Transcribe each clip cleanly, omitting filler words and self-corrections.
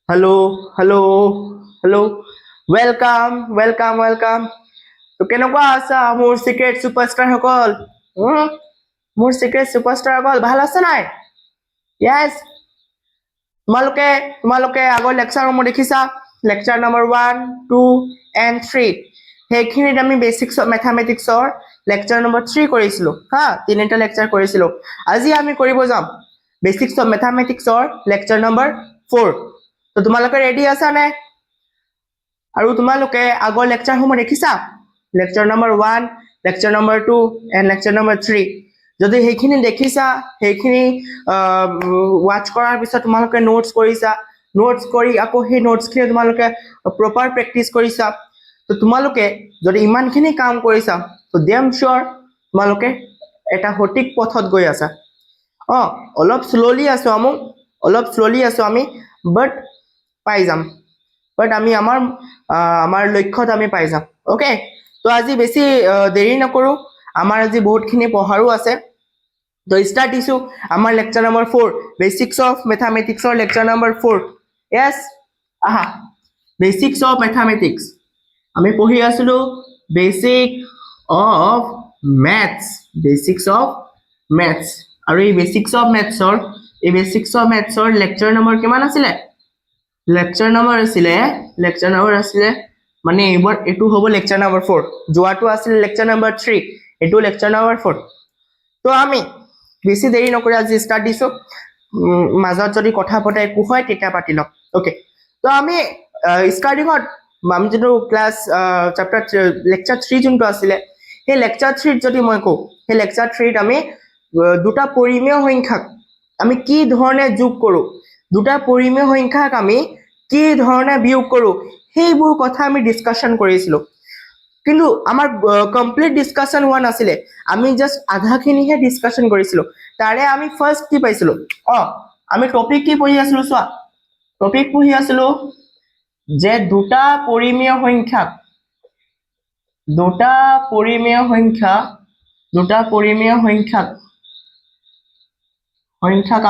Hello hello hello welcome তো কেনেকুৱা আছা মোৰ সিক্ৰেট সুপাৰষ্টাৰ সকল মোৰ সিক্ৰেট সুপাৰষ্টাৰ সকল ভাল আছে নাই ইয়েছ তোমালোকে আগৰ লেকচাৰসমূহ দেখিছা লেকচাৰ নম্বৰ 1 2 and 3 সেইখিনিত আমি বেসিক্স অফ মেথমেটিক্সৰ লেকচাৰ নম্বৰ 3 কৰিছিলো হা তিনিটা লেকচাৰ কৰিছিলো আজি আমি কৰিব যাম বেসিক্স অফ মেথমেটিক্সৰ লেকচাৰ নম্বৰ 4 তো তোমালোকে ৰেডি আছা নে আৰু তোমালোকে আগৰ লেকচাৰসমূহ দেখিছা lecture number 1 lecture number 2 and lecture number 3 যদি সেইখিনি দেখিছা সেইখিনি ওয়াচ কৰাৰ পিছত তোমালোকে নোটস কৰিছা নোটস কৰি আকৌ সেই নোটসখিনি তোমালোকে প্ৰপাৰ প্ৰেক্টিস কৰিছা তো তোমালোকে যদি ইমানখিনি কাম কৰিছা তো ডেম শিওৰ তোমালোকে এটা সঠিক পথত গৈ আছা অলপ স্লোলি আছো আমি বাট পাই যাম বাট আমি আমাৰ লক্ষ্যত আমি পাই যাম ওকে তো আজি বেছি দেৰি নকৰো আমাৰ আজি বহুতখিনি পঢ়াৰো আছে তো স্টাৰ্ট দিছো আমাৰ লেকচাৰ নম্বৰ 4 বেসিক্স অফ মেথমেটিক্সৰ লেকচাৰ নম্বৰ 4 yes আহা বেসিক্স অফ মেথমেটিক্স আমি পঢ়ি আছিলো বেসিক অফ মেথছ আৰু এই বেসিক্স অফ মেথছৰ লেকচাৰ নম্বৰ কিমান আছিলে লেকচাৰ নম্বৰ আছিলে মানে এইবাৰ এটো হ'ব লেকচাৰ নম্বৰ 4 যোৱাটো আছিল লেকচাৰ নম্বৰ 3 এটো লেকচাৰ নম্বৰ 4 তো আমি বেছি দেৰি নকৰি আজি স্টাৰ্ট দিছো মাজত যদি কথা পতা একো হয় তেতিয়া পাতি লম ওকে তো আমি স্টাৰ্টিংত আমি যেটো ক্লাস চ্যাপ্টাৰ লেকচাৰ 3 যোনটো আছিলে সেই লেকচাৰ 3 যদি মই কও সেই লেকচাৰ 3 ত আমি দুটা পৰিমেয় সংখ্যাক আমি কি ধৰণে যোগ কৰো দুটা পৰিমেয় সংখ্যাক আমি কি ধৰণে বিয়োগ কৰো সেইবোৰ কথা আমি ডিসকাশন কৰিছিলো কিন্তু আমাৰ কমপ্লিট ডিসকাশন হোৱা নাছিলে আমি জাস্ট আধাখিনিহে ডিসকাশন কৰিছিলো তাৰে আমি ফাৰ্স্ট কি পাইছিলো আমি টপিক কি পঢ়ি আছিলো চোৱা টপিক পঢ়ি আছিলো যে দুটা পৰিমেয় সংখ্যাক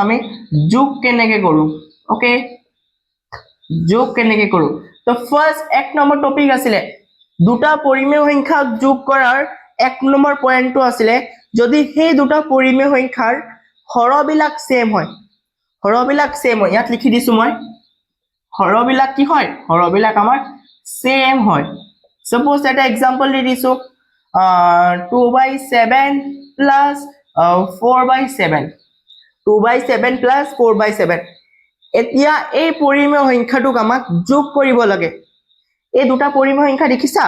আমি যোগ কেনেকে কৰো ওকে যোগ কেনেকে কৰো তো ফাৰ্স্ট এক নম্বৰ টপিক আছিলে দুটা পৰিমেয় সংখ্যাক যোগ কৰাৰ এক নম্বৰ পয়েন্টটো আছিলে যদি সেই দুটা পৰিমেয় সংখ্যাৰ হৰবিলাক সেম হয় ইয়াত লিখি দিছো মই হৰবিলাক কি হয় হৰবিলাক আমাৰ সেম হয় সাপোজ এটা एग्जांपल দি দিছো 2/7 plus 4/7 2/7 plus 4/7 এতিয়া এই পৰিমেয় সংখ্যাটোক আমাক যোগ কৰিব লাগে এই দুটা পৰিমেয় সংখ্যা দেখিছা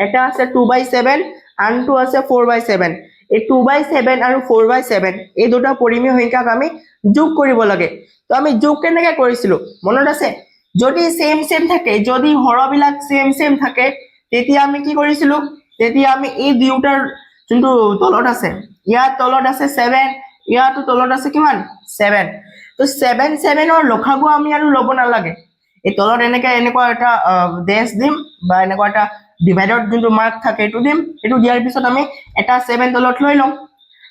এটা আছে 2/7 আনটো আছে 4/7 এই 2/7 আৰু 4/7 এই দুটা পৰিমেয় সংখ্যাক আমি যোগ কৰিব লাগে তো আমি যোগ কেনেকৈ কৰিছিলো মনত আছে যদি সেম থাকে যদি হৰবিলাক সেম থাকে তেতিয়া আমি কি কৰিছিলো তেতিয়া আমি এই দুটাৰ যোনটো তলত আছে ইয়াত তলত আছে 7 ইয়াতো তলত আছে কিমান 7 তো 7 ৰ লখাগু আমি আৰু লব নালাগে এই তলত এনেকুৱা এটা ডেশ দিম বা এনেকুৱা এটা ডিভাইডৰ যোনটো মাৰ্ক থাকে এটো দিম এটো দিয়াৰ পিছত আমি এটা 7 তলত লৈ লম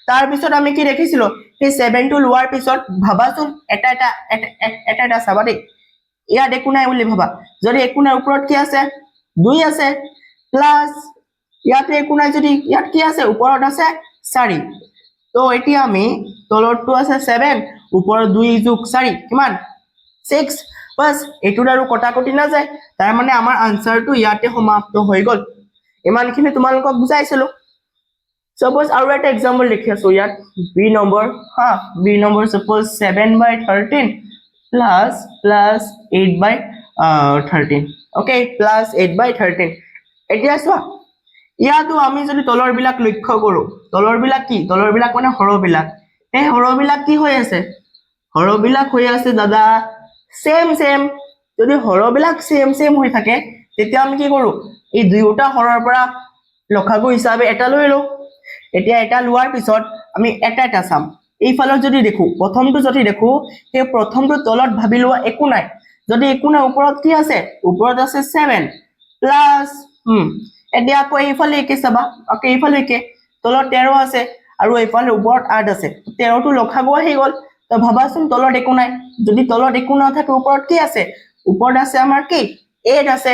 তাৰ পিছত আমি কি দেখিছিলো সেই 7 টো লোৱাৰ পিছত ভাবাচোন এটা চাবা দেই ইয়াত একো নাই বুলি ভাবা যদি একো নাই ওপৰত কি আছে 2 আছে প্লাস ইয়াতে একো নাই যদি ইয়াত কি আছে ওপৰত আছে 4 তো এতিয়া আমি তলৰটো আছে 7 ওপৰত 2 যোগ 4 কিমান 6 বাস এটোৰ আৰু কটাকটি না যায় তাৰ মানে আমাৰ আনসাৰটো ইয়াতে সমাপ্ত হৈ গল ইমানখিনি তোমালোকক বুজাইছিলো Suppose আৰু এটা एग्जांपल লিখি আছো ইয়াত b number suppose 7/13 plus 8/13 okay plus 8/13 এতিয়া চোৱা ইয়াতো আমি যদি তলৰ বিলাক লক্ষ্য কৰো তলৰ বিলাক মানে হৰবিলাক এই হৰবিলাক কি হৈ আছে হৰবিলাক হৈ আছে দাদা সেম যদি হৰবিলাক সেম হৈ থাকে তেতিয়া আমি কি কৰো এই দুয়োটা হৰৰ পৰা লখাগু হিচাপে এটা লৈ লও এতিয়া এটা লোৱাৰ পিছত আমি এটা চাম এইফালৰ যদি দেখো প্ৰথমটো যদি দেখো সেই প্ৰথমটো তলত ভাবি লোৱা একো নাই যদি একো নাই ওপৰত কি আছে ওপৰত আছে 7 প্লাস এতিয়া আকৌ এইফালে কি চাবা আকৌ এইফালে কি তলত 13 আছে আৰু এইফালে ওপৰত 8 আছে 13 টো লখাগু আহি গল তো ভাবাচোন তলত একো নাই যদি তলত একো না থাকে ওপৰত কি আছে ওপৰত আছে আমাৰ কি 8 আছে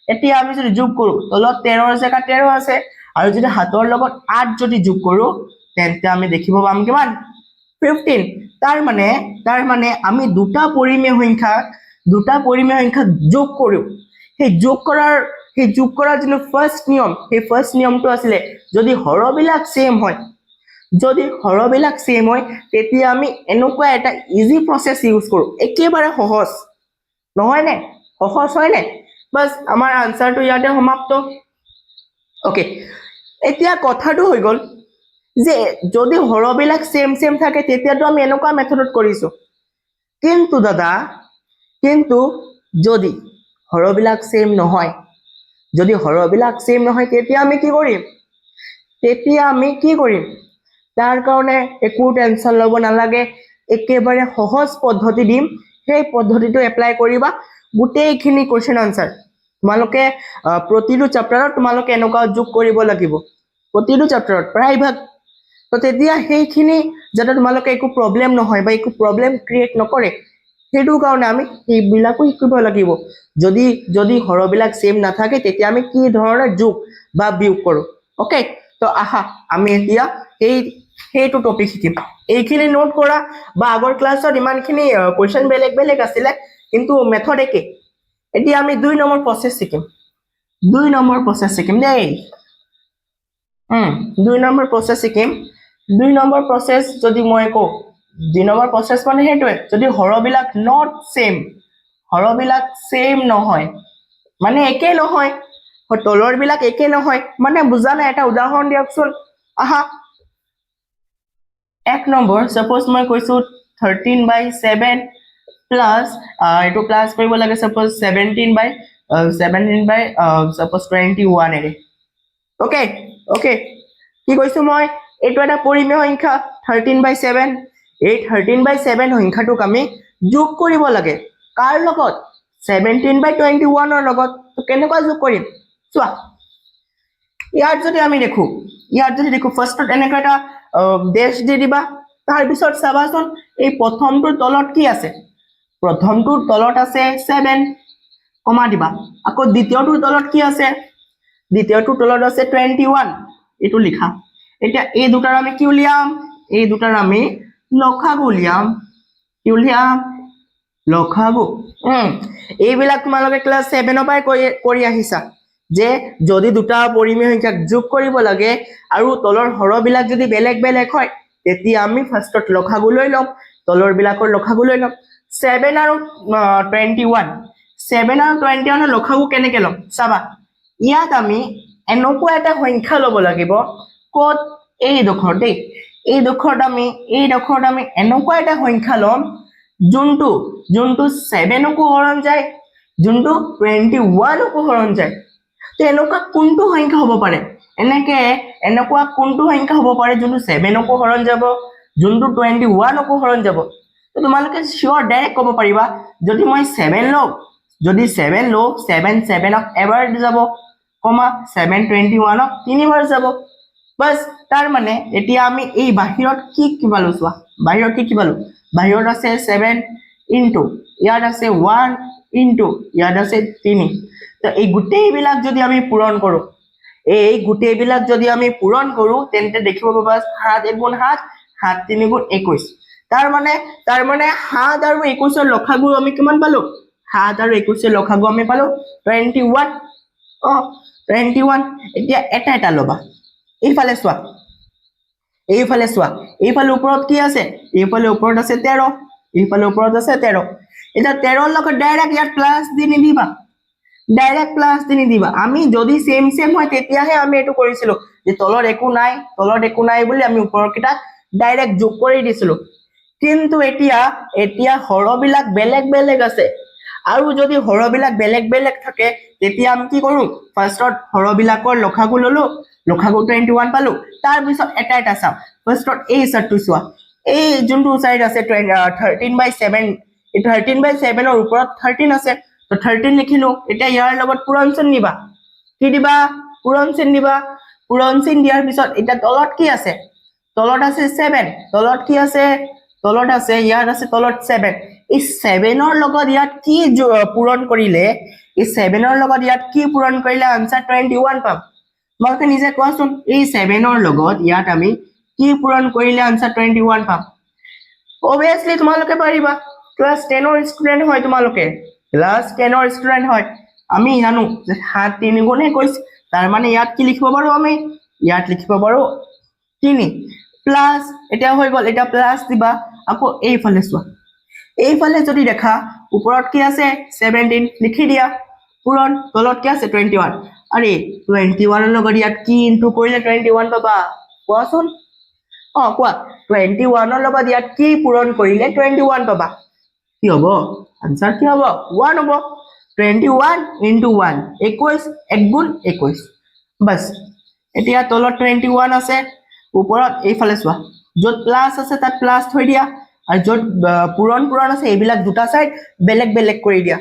এতিয়া আমি যদি যোগ কৰো তলত 13 জেগা 13 আছে আৰু যদি হাতৰ লগত 8 যদি যোগ কৰো তেন্তে আমি দেখিব পাম কিমান 15 তাৰ মানে আমি দুটা পৰিমেয় সংখ্যা যোগ কৰো সেই যোগ কৰাৰ যিটো ফাৰ্স্ট নিয়মটো আছিলে যদি হৰবিলাক সেম হয় তেতিয়া আমি এনেকুৱা এটা ইজি প্ৰসেস ইউজ কৰো একেবাৰে সহজ নহয় নে সহজ হয় নে বাস আমাৰ আনসাৰটো ইয়াতে সমাপ্ত ওকে এতিয়া কথাটো হৈ গল যে যদি হৰবিলাক সেম থাকে তেতিয়াতো আমি এনেকুৱা মেথডত কৰিছো কিন্তু যদি হৰবিলাক সেম নহয় তেতিয়া আমি কি কৰিম তাৰ কাৰণে একো টেনচন লব নালাগে একেবাৰে সহজ পদ্ধতি দিম সেই পদ্ধতিটো এপ্লাই কৰিবা গোটেইখিনি কোৱেশ্চন আনসাৰ তোমালোকে প্ৰতিটো চেপ্টাৰত তোমালোকে এনেকুৱা যোগ কৰিব লাগিব প্ৰতিটো চেপ্টাৰত প্ৰায়ভাগ তো তেতিয়া সেইখিনি যাতে তোমালোকে একো প্ৰবলেম নহয় বা একো প্ৰবলেম ক্ৰিয়েট নকৰে সেইটো কাৰণে আমি এইবিলাকো শিকিব লাগিব যদি হৰবিলাক সেম নাথাকে তেতিয়া আমি কি ধৰণৰ যোগ বা বিয়োগ কৰো ওকে তো আহা আমি এতিয়া সেইটো টপিক শিকিম এইখিনি নোট কৰা বা আগৰ ক্লাছত ইমানখিনি কোৱেশ্চন বেলেগ আছিলে কিন্তু মেথড একে এতিয়া আমি 2 নম্বৰ প্ৰসেস শিকিম 2 নম্বৰ প্ৰসেস শিকিম দেই 2 নম্বৰ প্ৰসেস শিকিম 2 নম্বৰ প্ৰসেস যদি মই কও 2 নম্বৰ প্ৰসেস মানে হেতুৱে যদি হৰবিলাক নট সেম নহয় মানে একে নহয় তলৰবিলাক একে নহয় মানে বুজা নাই এটা উদাহৰণ দিয়কচোন আহা এক নম্বৰ সাপোজ মই কৈছো 13/7 প্লাস এটো প্লাস কৰিব লাগে সাপোজ 17 বাই সাপোজ 21 এৰে ওকে কি কৈছো মই এটো এটা পৰিমেয় সংখ্যা 13/7 এই 13/7 সংখ্যাটোক আমি যোগ কৰিব লাগে কাৰ লগত 17/21 ৰ লগত তো কেনেকুৱা যোগ কৰিম চোৱা ইয়াত যদি আমি দেখো ফাৰ্স্টত এনেকা এটা ড্যাশ দি দিবা তাৰ পিছত চাবাচোন এই প্ৰথমটোৰ তলত কি আছে প্ৰথমটোৰ তলত আছে 7 কমা দিবা আকৌ দ্বিতীয়টোৰ তলত কি আছে দ্বিতীয়টোৰ তলত আছে 21 এটো লিখা এতিয়া এই দুটাৰ আমি কি উলিয়াম এই দুটাৰ আমি লসাগু উলিয়াম কি উলিয়াম লসাগু এইবিলাক তোমালোকে ক্লাস 7 ৰ পৰাই কৰি আহিছা যে যদি দুটা পৰিমেয় সংখ্যাক যোগ কৰিব লাগে আৰু তলৰ হৰবিলাক যদি বেলেগ হয় তেতিয়া আমি ফাৰ্স্টত লসাগু লৈ লম তলৰ বিলাকৰ লসাগু লৈ লম 7 আৰু 21 ৰ লসাগু কেনেকৈ লম চাবা ইয়াত আমি এনেকুৱা এটা সংখ্যা লব লাগিব কত এই ডখৰত আমি এনেকুৱা এটা সংখ্যা লম যোনটো 7 কো হৰণ যায় যোনটো 21 কো হৰণ যায় তো এনেকুৱা কোনটো সংখ্যা হ'ব পাৰে এনেকুৱা কোনটো সংখ্যা হ'ব পাৰে যোনটো 7 কো হৰণ যাব যোনটো 21 কো হৰণ যাব তো তোমালোকে শিওৰ ডাইৰেক্ট ক'ব পাৰিবা যদি মই 7 লও 7 ক এবাৰ যাব কমা 7 21 ক তিনিবাৰ যাব বাস তাৰ মানে এতিয়া আমি এই বাহিৰত কি পালো চোৱা বাহিৰত কি পালো বাহিৰত আছে 7 ইনটু ইয়াত আছে 1 ইনটু ইয়াত আছে 3 তো এই গোটেইবিলাক যদি আমি পূৰণ কৰো তেন্তে দেখিব পাবা 7 গুণ 7 7 3 গুণ 21 তাৰ মানে 7 আৰু 21 ৰ লসাগু আমি কিমান পালো 7 আৰু 21 ৰ লসাগু আমি পালো 21 21 এতিয়া এটা লবা এইফালে চোৱা এইফালে ওপৰত কি আছে এইফালে ওপৰত আছে 13 এইফালে ওপৰত আছে 13 এটা 13 ৰ লগত ডাইৰেক্ট ইয়াত প্লাস দি নিদিবা আমি যদি সেম হয় তেতিয়াহে আমি এটো কৰিছিলো যে তলত একো নাই বুলি আমি ওপৰৰ কিটা ডাইৰেক্ট যোগ কৰি দিছিলো কিন্তু এতিয়া হৰবিলাক বেলেগ আছে আৰু যদি হৰবিলাক বেলেগ থাকে তেতিয়া আমি কি কৰো ফাৰ্স্টত হৰবিলাকৰ লসাগু ললো লসাগু 21 পালো তাৰ পিছত এটা চাম ফাৰ্স্টত এই সাইডটো চোৱা এই যোনটো সাইড আছে 13/7 এই 13/7 ৰ ওপৰত 13 আছে তো 13 লিখিলো এতিয়া ইয়াৰ লগত পূৰণ চিন নিবা কি দিবা পূৰণ চিন দিয়াৰ পিছত এটা তলত কি আছে তলত আছে 7 তলত কি আছে তলত আছে ইয়াত আছে তলত 7 এই 7 লগত ইয়াত কি পূৰণ কৰিলে এই 7 লগত ইয়াত কি পূৰণ কৰিলে আনসাৰ 21 পাম তোমালোকে নিজে কোৱাচোন এই 7 লগত ইয়াত আমি কি পূৰণ কৰিলে আনসাৰ 21 পাম obviously তোমালোকে পাৰিবা ক্লাস 10 ষ্টুডেন্ট হয় তোমালোকে ক্লাস 10 ষ্টুডেন্ট হয় আমি জানো যে 7 3 গুণ 21 তাৰ মানে ইয়াত কি লিখিব পাৰো আমি ইয়াত লিখিব পাৰো 3 প্লাস এটা হৈ গল এটা প্লাস দিবা আকৌ এইফালে চোৱা এইফালে যদি দেখা ওপৰত কি আছে 17 লিখি দিয়া পূৰণ তলত কি আছে 21 আৰে 21 ৰ লগত ইয়াত কি ইনটু কৰিলে 21 পাবা কোৱাচোন কোৱা 21 ৰ লগত ইয়াত কি পূৰণ কৰিলে 21 পাবা কি হ'ব আনসাৰ কি হ'ব 1 হ'ব 21 into 1 21 এক গুণ 21 বাস এতিয়া তলত 21 আছে ওপৰত এইফালে চোৱা যত প্লাস আছে তাত প্লাস থৈ দিয়া আৰু যত পূৰণ আছে এইবিলাক দুটা সাইড বেলেগ বেলেগ কৰি দিয়া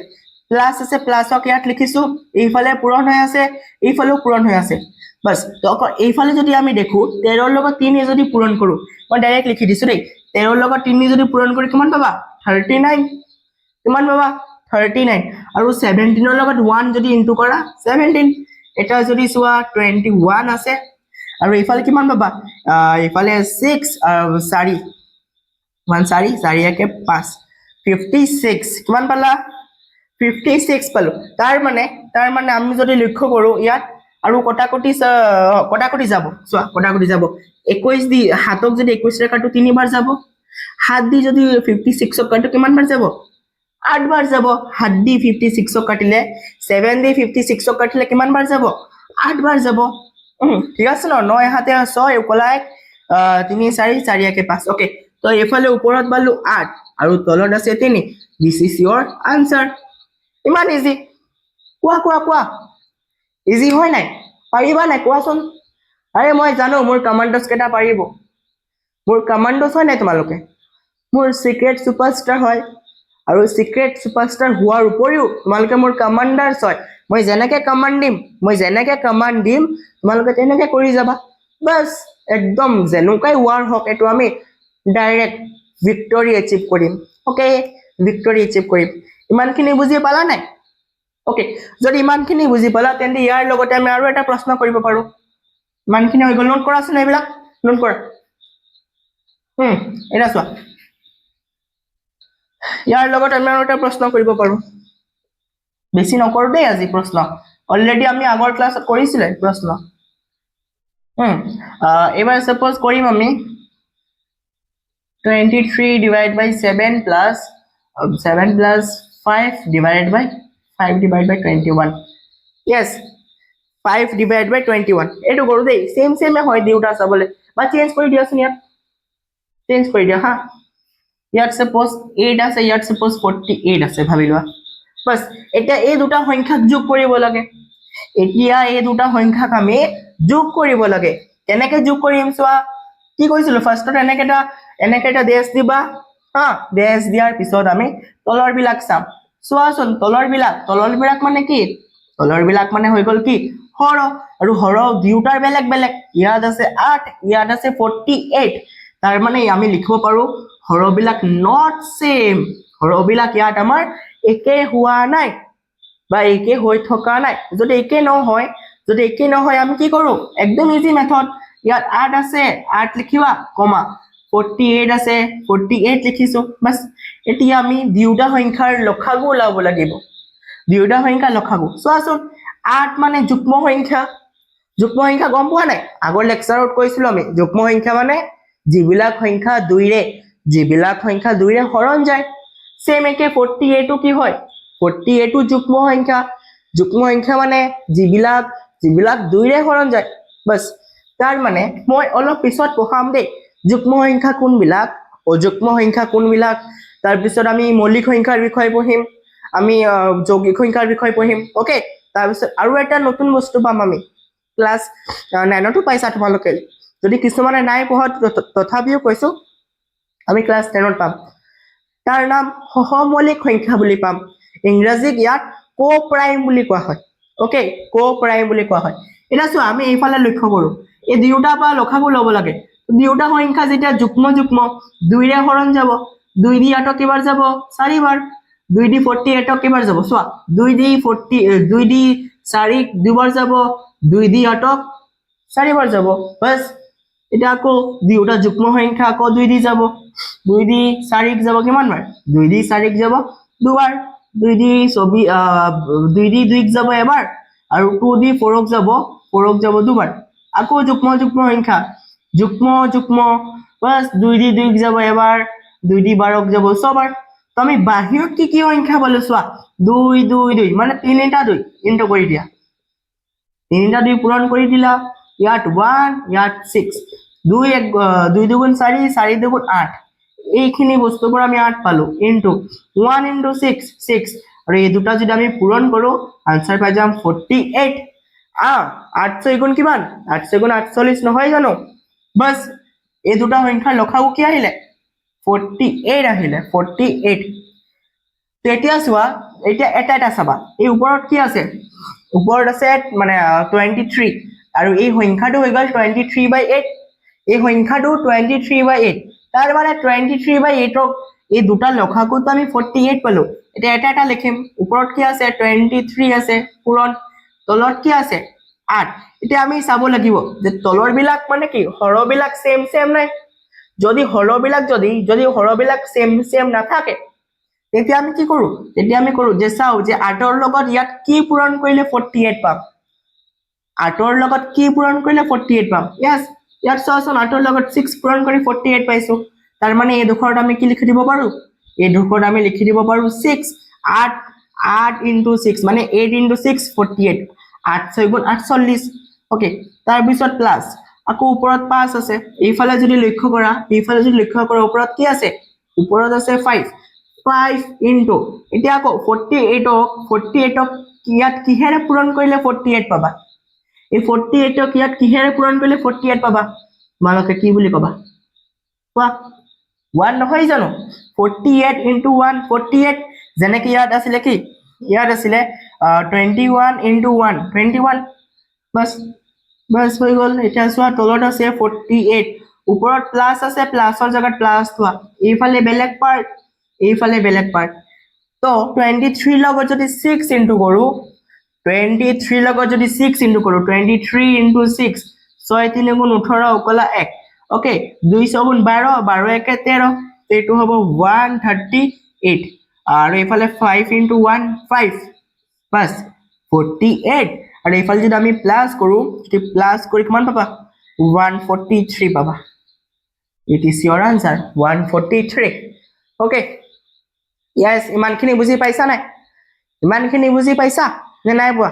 প্লাস আছে প্লাসক ইয়াত লিখিছো এইফালে পূৰণ হৈ আছে এইফালেও পূৰণ হৈ আছে বাস তো এইফালে যদি আমি দেখো 13 ৰ লগত 3 যদি পূৰণ কৰো মই ডাইৰেক্ট লিখি দিছো দেই 13 ৰ লগত 3 যদি পূৰণ কৰি কিমান পাবা 39 কিমান পাবা 39 আৰু 17 ৰ লগত 1 যদি ইনটু কৰা 17 এটা যদি চোৱা 21 আছে আৰু এইফালে কিমান পাবা এইফালে 6 4 1 4 4 একে 5 56 কিমান পালা 56 পালো তাৰ মানে আমি যদি লক্ষ্য কৰো ইয়াত আৰু কটাকটি যাব চোৱা কটাকটি যাব 21 দি হাতক যদি 21 ৰে কাটো 3 বাৰ যাব হাত দি যদি 56 ক কাটো কিমান বাৰ যাব 8 বাৰ যাব হাত দি 56 ক কাটিলে 7 দি 56 ক কাটিলে কিমান বাৰ যাব 8 বাৰ যাব ঠিক আছে ন 9 হাতে 6 উকলাই 3 4 4 একে 5 ওকে তো এফালে ওপৰত বালু 8 আৰু তলত আছে 3 দিস ইজ ইয়োৰ আনসাৰ ইমান ইজি কোৱা ইজি হয় নাই পাৰিবা নাই কোৱাচোন আৰে মই জানো মোৰ কমান্ডোস কেটা পাৰিব মোৰ কমান্ডোস হয় নাই তোমালোকে মোৰ সিক্ৰেট সুপাৰস্টাৰ হয় আৰু সিক্ৰেট সুপাৰস্টাৰ হোৱাৰ উপৰিও তোমালোকে মোৰ কমান্ডাৰস হয় মই যেনেকে কমান্ড দিম তোমালোকে তেনেকে কৰি যাবা বাস একদম যেনুকাই ওয়াৰ হক এটো আমি ডাইৰেক্ট ভিক্টৰি এচিভ কৰিম ওকে ভিক্টৰি এচিভ কৰিম ইমানখিনি বুজি পালা নাই ওকে যদি ইমানখিনি বুজি পালা তেন্তে ইয়াৰ লগতে আমি আৰু এটা প্ৰশ্ন কৰিব পাৰো ইমানখিনি হৈ গল নোট কৰা আছে এইবিলাক নোট কৰা এটা চোৱা ইয়াৰ লগত আমি আৰু এটা প্ৰশ্ন কৰিব পাৰো বেছি নকৰো দেই আজি প্ৰশ্ন অলৰেডি আমি আগৰ ক্লাছত কৰিছিলে প্ৰশ্ন এবাৰ সাপোজ কৰিম আমি 23 divided by 7 plus 7 plus 5 divided by 21 yes 5 divided by 21 এটো কৰো দেই সেম হয় দিউটা চাবলে বা চেঞ্জ কৰি দিয়াছোন ইয়াত চেঞ্জ কৰি দিয়া হা ইয়াত সাপোজ 8 আছে ইয়াত সাপোজ 48 আছে ভাবি লোৱা বাস এটা এই দুটা সংখ্যাক যোগ কৰিব লাগে এতিয়া এই দুটা সংখ্যাক আমি যোগ কৰিব লাগে কেনেকে যোগ কৰিম চোৱা কি কৈছিলো ফাৰ্ষ্টত এনেকে এটা ডেশ দিবা হা ডেশ দিয়াৰ পিছত আমি তলৰ বিলাক চাম চোৱাচোন তলৰ বিলাক মানে কি তলৰ বিলাক মানে হৈ গল কি হৰ আৰু হৰ দুটাৰ বেলেগ বেলেগ ইয়াত আছে 8 ইয়াত আছে 48 তাৰ মানে আমি লিখিব পাৰো হৰ বিলাক নট সেম হৰ বিলাক ইয়াত আমাৰ একে হোৱা নাই বা একে হৈ থকা নাই যদি একে নহয় আমি কি কৰো একদম ইজি মেথড ইয়াত 8 আছে 8 লিখিবা কমা 48 আছে 48 লিখিছো বাস এতিয়া আমি দুটা সংখ্যাৰ লখাগু ওলাব লাগিব দুটা সংখ্যা লখাগু চোৱাচোন 8 মানে যুগ্ম সংখ্যা গম পোৱা নাই আগৰ লেকচাৰত কৈছিলো আমি যুগ্ম সংখ্যা মানে যিবিলাক সংখ্যা 2 ৰে হৰণ যায় সেম একে 48 কি হয় 48 যুগ্ম সংখ্যা মানে যিবিলাক 2 ৰে হৰণ যায় বাস তাৰ মানে মই অলপ পিছত পঢ়াম দেই যুগ্ম সংখ্যা কোনবিলাক অযুগ্ম সংখ্যা কোনবিলাক তাৰ পিছত আমি মৌলিক সংখ্যাৰ বিষয় পঢ়িম আমি যৌগিক সংখ্যাৰ বিষয় পঢ়িম ওকে তাৰ পিছত আৰু এটা নতুন বস্তু পাম আমি ক্লাস 9 তো পাইছা তোমালোকে যদি কিছুমানে নাই পঢ়া তথাপিও কৈছো আমি ক্লাস 10 পাম তাৰ নাম সহমৌলিক সংখ্যা বুলি পাম ইংৰাজীত ইয়াত কো-প্ৰাইম বুলি কোৱা হয় ওকে কো-প্ৰাইম বুলি কোৱা হয় এটা চোৱা আমি এইফালে লক্ষ্য কৰো এই দুটা পা লখাগু লব লাগে দুটা সংখ্যা যেতিয়া যুগ্ম 2 ৰে হৰণ যাব 2 দি 8 কেইবাৰ যাব 4 বাৰ 2 দি 48 কেইবাৰ যাব চোৱা 2 দি 4 দুবাৰ যাব 2 দি 8 4 বাৰ যাব বাস এটা আকৌ দুটা যুগ্ম সংখ্যা আকৌ 2 দি যাব 2 দি 4 যাব কিমান বাৰ 2 দি 4 যাব দুবাৰ 2 দি 2 যাব এবাৰ আৰু 2 দি 4 যাব দুবাৰ আকৌ যুগ্ম সংখ্যা যুগ্ম বাস 2 দি 2 যাব এবাৰ 2 দি 12 যাব ছবাৰ তো আমি বাহিৰত কি সংখ্যা পালো চোৱা 2 2 2 মানে তিনিটা 2 ইনটু কৰি দিয়া তিনিটা 2 পূৰণ কৰি দিলা ইয়াত 1 ইয়াত 6 2 দুগুণ 4 4 দুগুণ 8 এইখিনি বস্তুবোৰ আমি 8 পালো ইনটু 1 ইনটু 6 6 আৰু এই দুটা যদি আমি পূৰণ কৰো আনসাৰ পাই যাম 48 8 গুণ কিমান 8 গুণ 48 নহয় জানো বাস এই দুটা সংখ্যাৰ লসাগু কি আহিলে 48 আহিলে 48 তো এতিয়া চোৱা এতিয়া এটা চাবা এই ওপৰত কি আছে ওপৰত আছে মানে 23 আৰু এই সংখ্যাটো হৈ গল 23/8 এই সংখ্যাটো 23/8 তাৰ মানে 23/8 ক এই দুটা লসাগুটো আমি 48 পালো এতিয়া এটা লিখিম ওপৰত কি আছে 23 আছে পূৰণ তলত কি আছে 8 এতিয়া আমি চাব লাগিব যে তলৰ বিলাক মানে কি হৰবিলাক সেম নাই যদি হৰবিলাক সেম নাথাকে তেতিয়া আমি কি কৰো যে চাও যে 8 ৰ লগত ইয়াত কি পূৰণ কৰিলে 48 পাম 8 ৰ লগত কি পূৰণ কৰিলে 48 পাম यस ইয়াত চাওচোন 8 ৰ লগত 6 পূৰণ কৰি 48 পাইছো তাৰ মানে এই দুখৰত আমি কি লিখি দিব পাৰো এই দুখৰত আমি লিখি দিব পাৰো 6 8 into 6 মানে 8 into 6 48 8 6 গুণ 48 ওকে তাৰ পিছত প্লাস আকৌ ওপৰত 5 আছে এইফালে যদি লক্ষ্য কৰা ওপৰত কি আছে ওপৰত আছে 5 into এতিয়া আকৌ 48 ক ইয়াত কিহেৰে পূৰণ কৰিলে 48 পাবা এই 48 ক ইয়াত কিহেৰে পূৰণ কৰিলে 48 পাবা মানকে কি বুলি কবা কোৱা 1 নহয় জানো 48 into 1 48 যেনেকৈ ইয়াত আছিলে কি ইয়াত আছিলে 21 into 1 21 বাস হৈ গল এতিয়া চোৱা তলত আছে 48 ওপৰত প্লাস আছে প্লাসৰ জায়গাত প্লাস থোৱা এইফালে বেলেগ পাৰ্ট তো 23 লগত যদি 6 ইনটু কৰো 23 লগত যদি 6 ইনটু কৰো 23 into 6 6 3 গুণ 18 অকলা 1 ওকে 2 6 গুণ 12 12 1 13 এইটো হ'ব 138 আৰু এইফালে 5 into 1 5 বাস 48 আৰু এইফালে যদি আমি প্লাস কৰো যদি প্লাস কৰি কিমান পাবা 143 পাবা it is your answer 143 okay yes ইমানখিনি বুজি পাইছা নাই ইমানখিনি বুজি পাইছা নে নাই পোৱা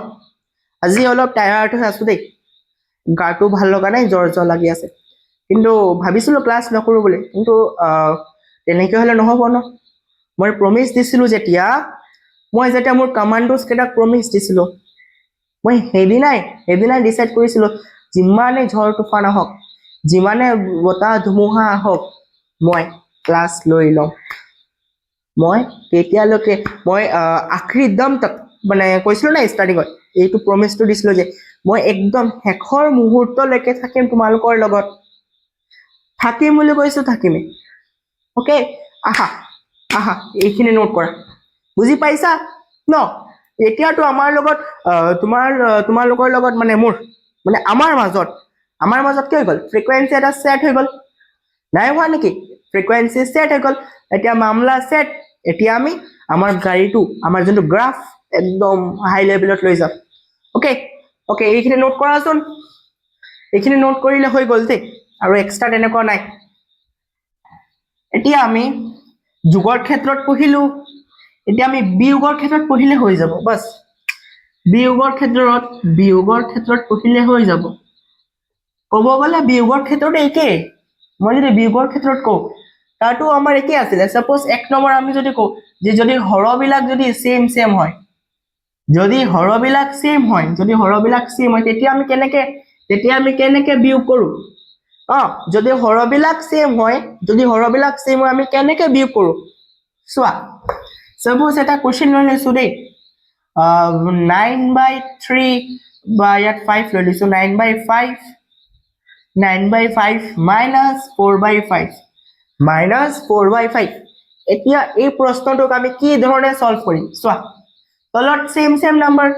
আজি অলপ টায়াৰ্ড হৈ আছো দেই গাটো ভাল লগা নাই জ্বৰ লাগি আছে কিন্তু ভাবিছিলো ক্লাস নকৰো বুলি কিন্তু তেনেকৈ হলে নহব ন মই প্ৰমিস দিছিলো যেতিয়া মোৰ কমান্ডোস কেইটাক প্ৰমিস দিছিলো মই হেদিনাই ডিসাইড কৰিছিলো যিমানে ঝড় তুফান আহক যিমানে বতাহ ধুমুহা আহক মই ক্লাস লৈ লম মই তেতিয়ালৈকে মই আখৰি দম তক মানে কৈছিলো না ষ্টাৰ্টিংত এইটো প্ৰমিসটো দিছিলো যে মই একদম শেষৰ মুহূৰ্তলৈকে থাকিম তোমালোকৰ লগত থাকিম বুলি কৈছো থাকিমে ওকে আহা এইখিনি নোট কৰা বুজি পাইছা ন এতিয়াতো আমাৰ লগত তোমালোকৰ লগত মানে মোৰ মানে আমাৰ মাজত কি হৈ গল ফ্ৰিকুৱেন্সি এটা সেট হৈ গল নাই হোৱা নেকি ফ্ৰিকুৱেন্সি সেট হৈ গল এতিয়া মামলা সেট এতিয়া আমি আমাৰ গাড়ীটো আমাৰ যোনটো গ্ৰাফ একদম হাই লেভেলত লৈ যাম ওকে এইখিনি নোট কৰাচোন এইখিনি নোট কৰিলে হৈ গল দেই আৰু এক্সট্ৰা তেনেকুৱা নাই এতিয়া আমি যোগৰ ক্ষেত্ৰত পঢ়িলো এতিয়া আমি বিয়োগৰ ক্ষেত্ৰত পঢ়িলে হৈ যাব বাস বিয়োগৰ ক্ষেত্ৰত পঢ়িলে হৈ যাব ক'ব গ'লে বিয়োগৰ ক্ষেত্ৰত একে মই যদি বিয়োগৰ ক্ষেত্ৰত কওঁ তাতো আমাৰ একে আছিল সাপোজ এক নম্বৰ আমি যদি কওঁ যে যদি হৰবিলাক যদি সেম হয় যদি হৰবিলাক সেম হয় তেতিয়া আমি কেনেকে বিয়োগ কৰো যদি হৰবিলাক সেম হয় আমি কেনেকে বিয়োগ কৰো চোৱা সাপোজ এটা কোৱেশ্চন লৈ লৈছো দেই 9/3 বা ইয়াত 5 লৈ লৈছো 9/5 minus 4/5 এতিয়া এই প্ৰশ্নটোক আমি কি ধৰণে সলভ কৰিম চোৱা তলত সেম নাম্বাৰ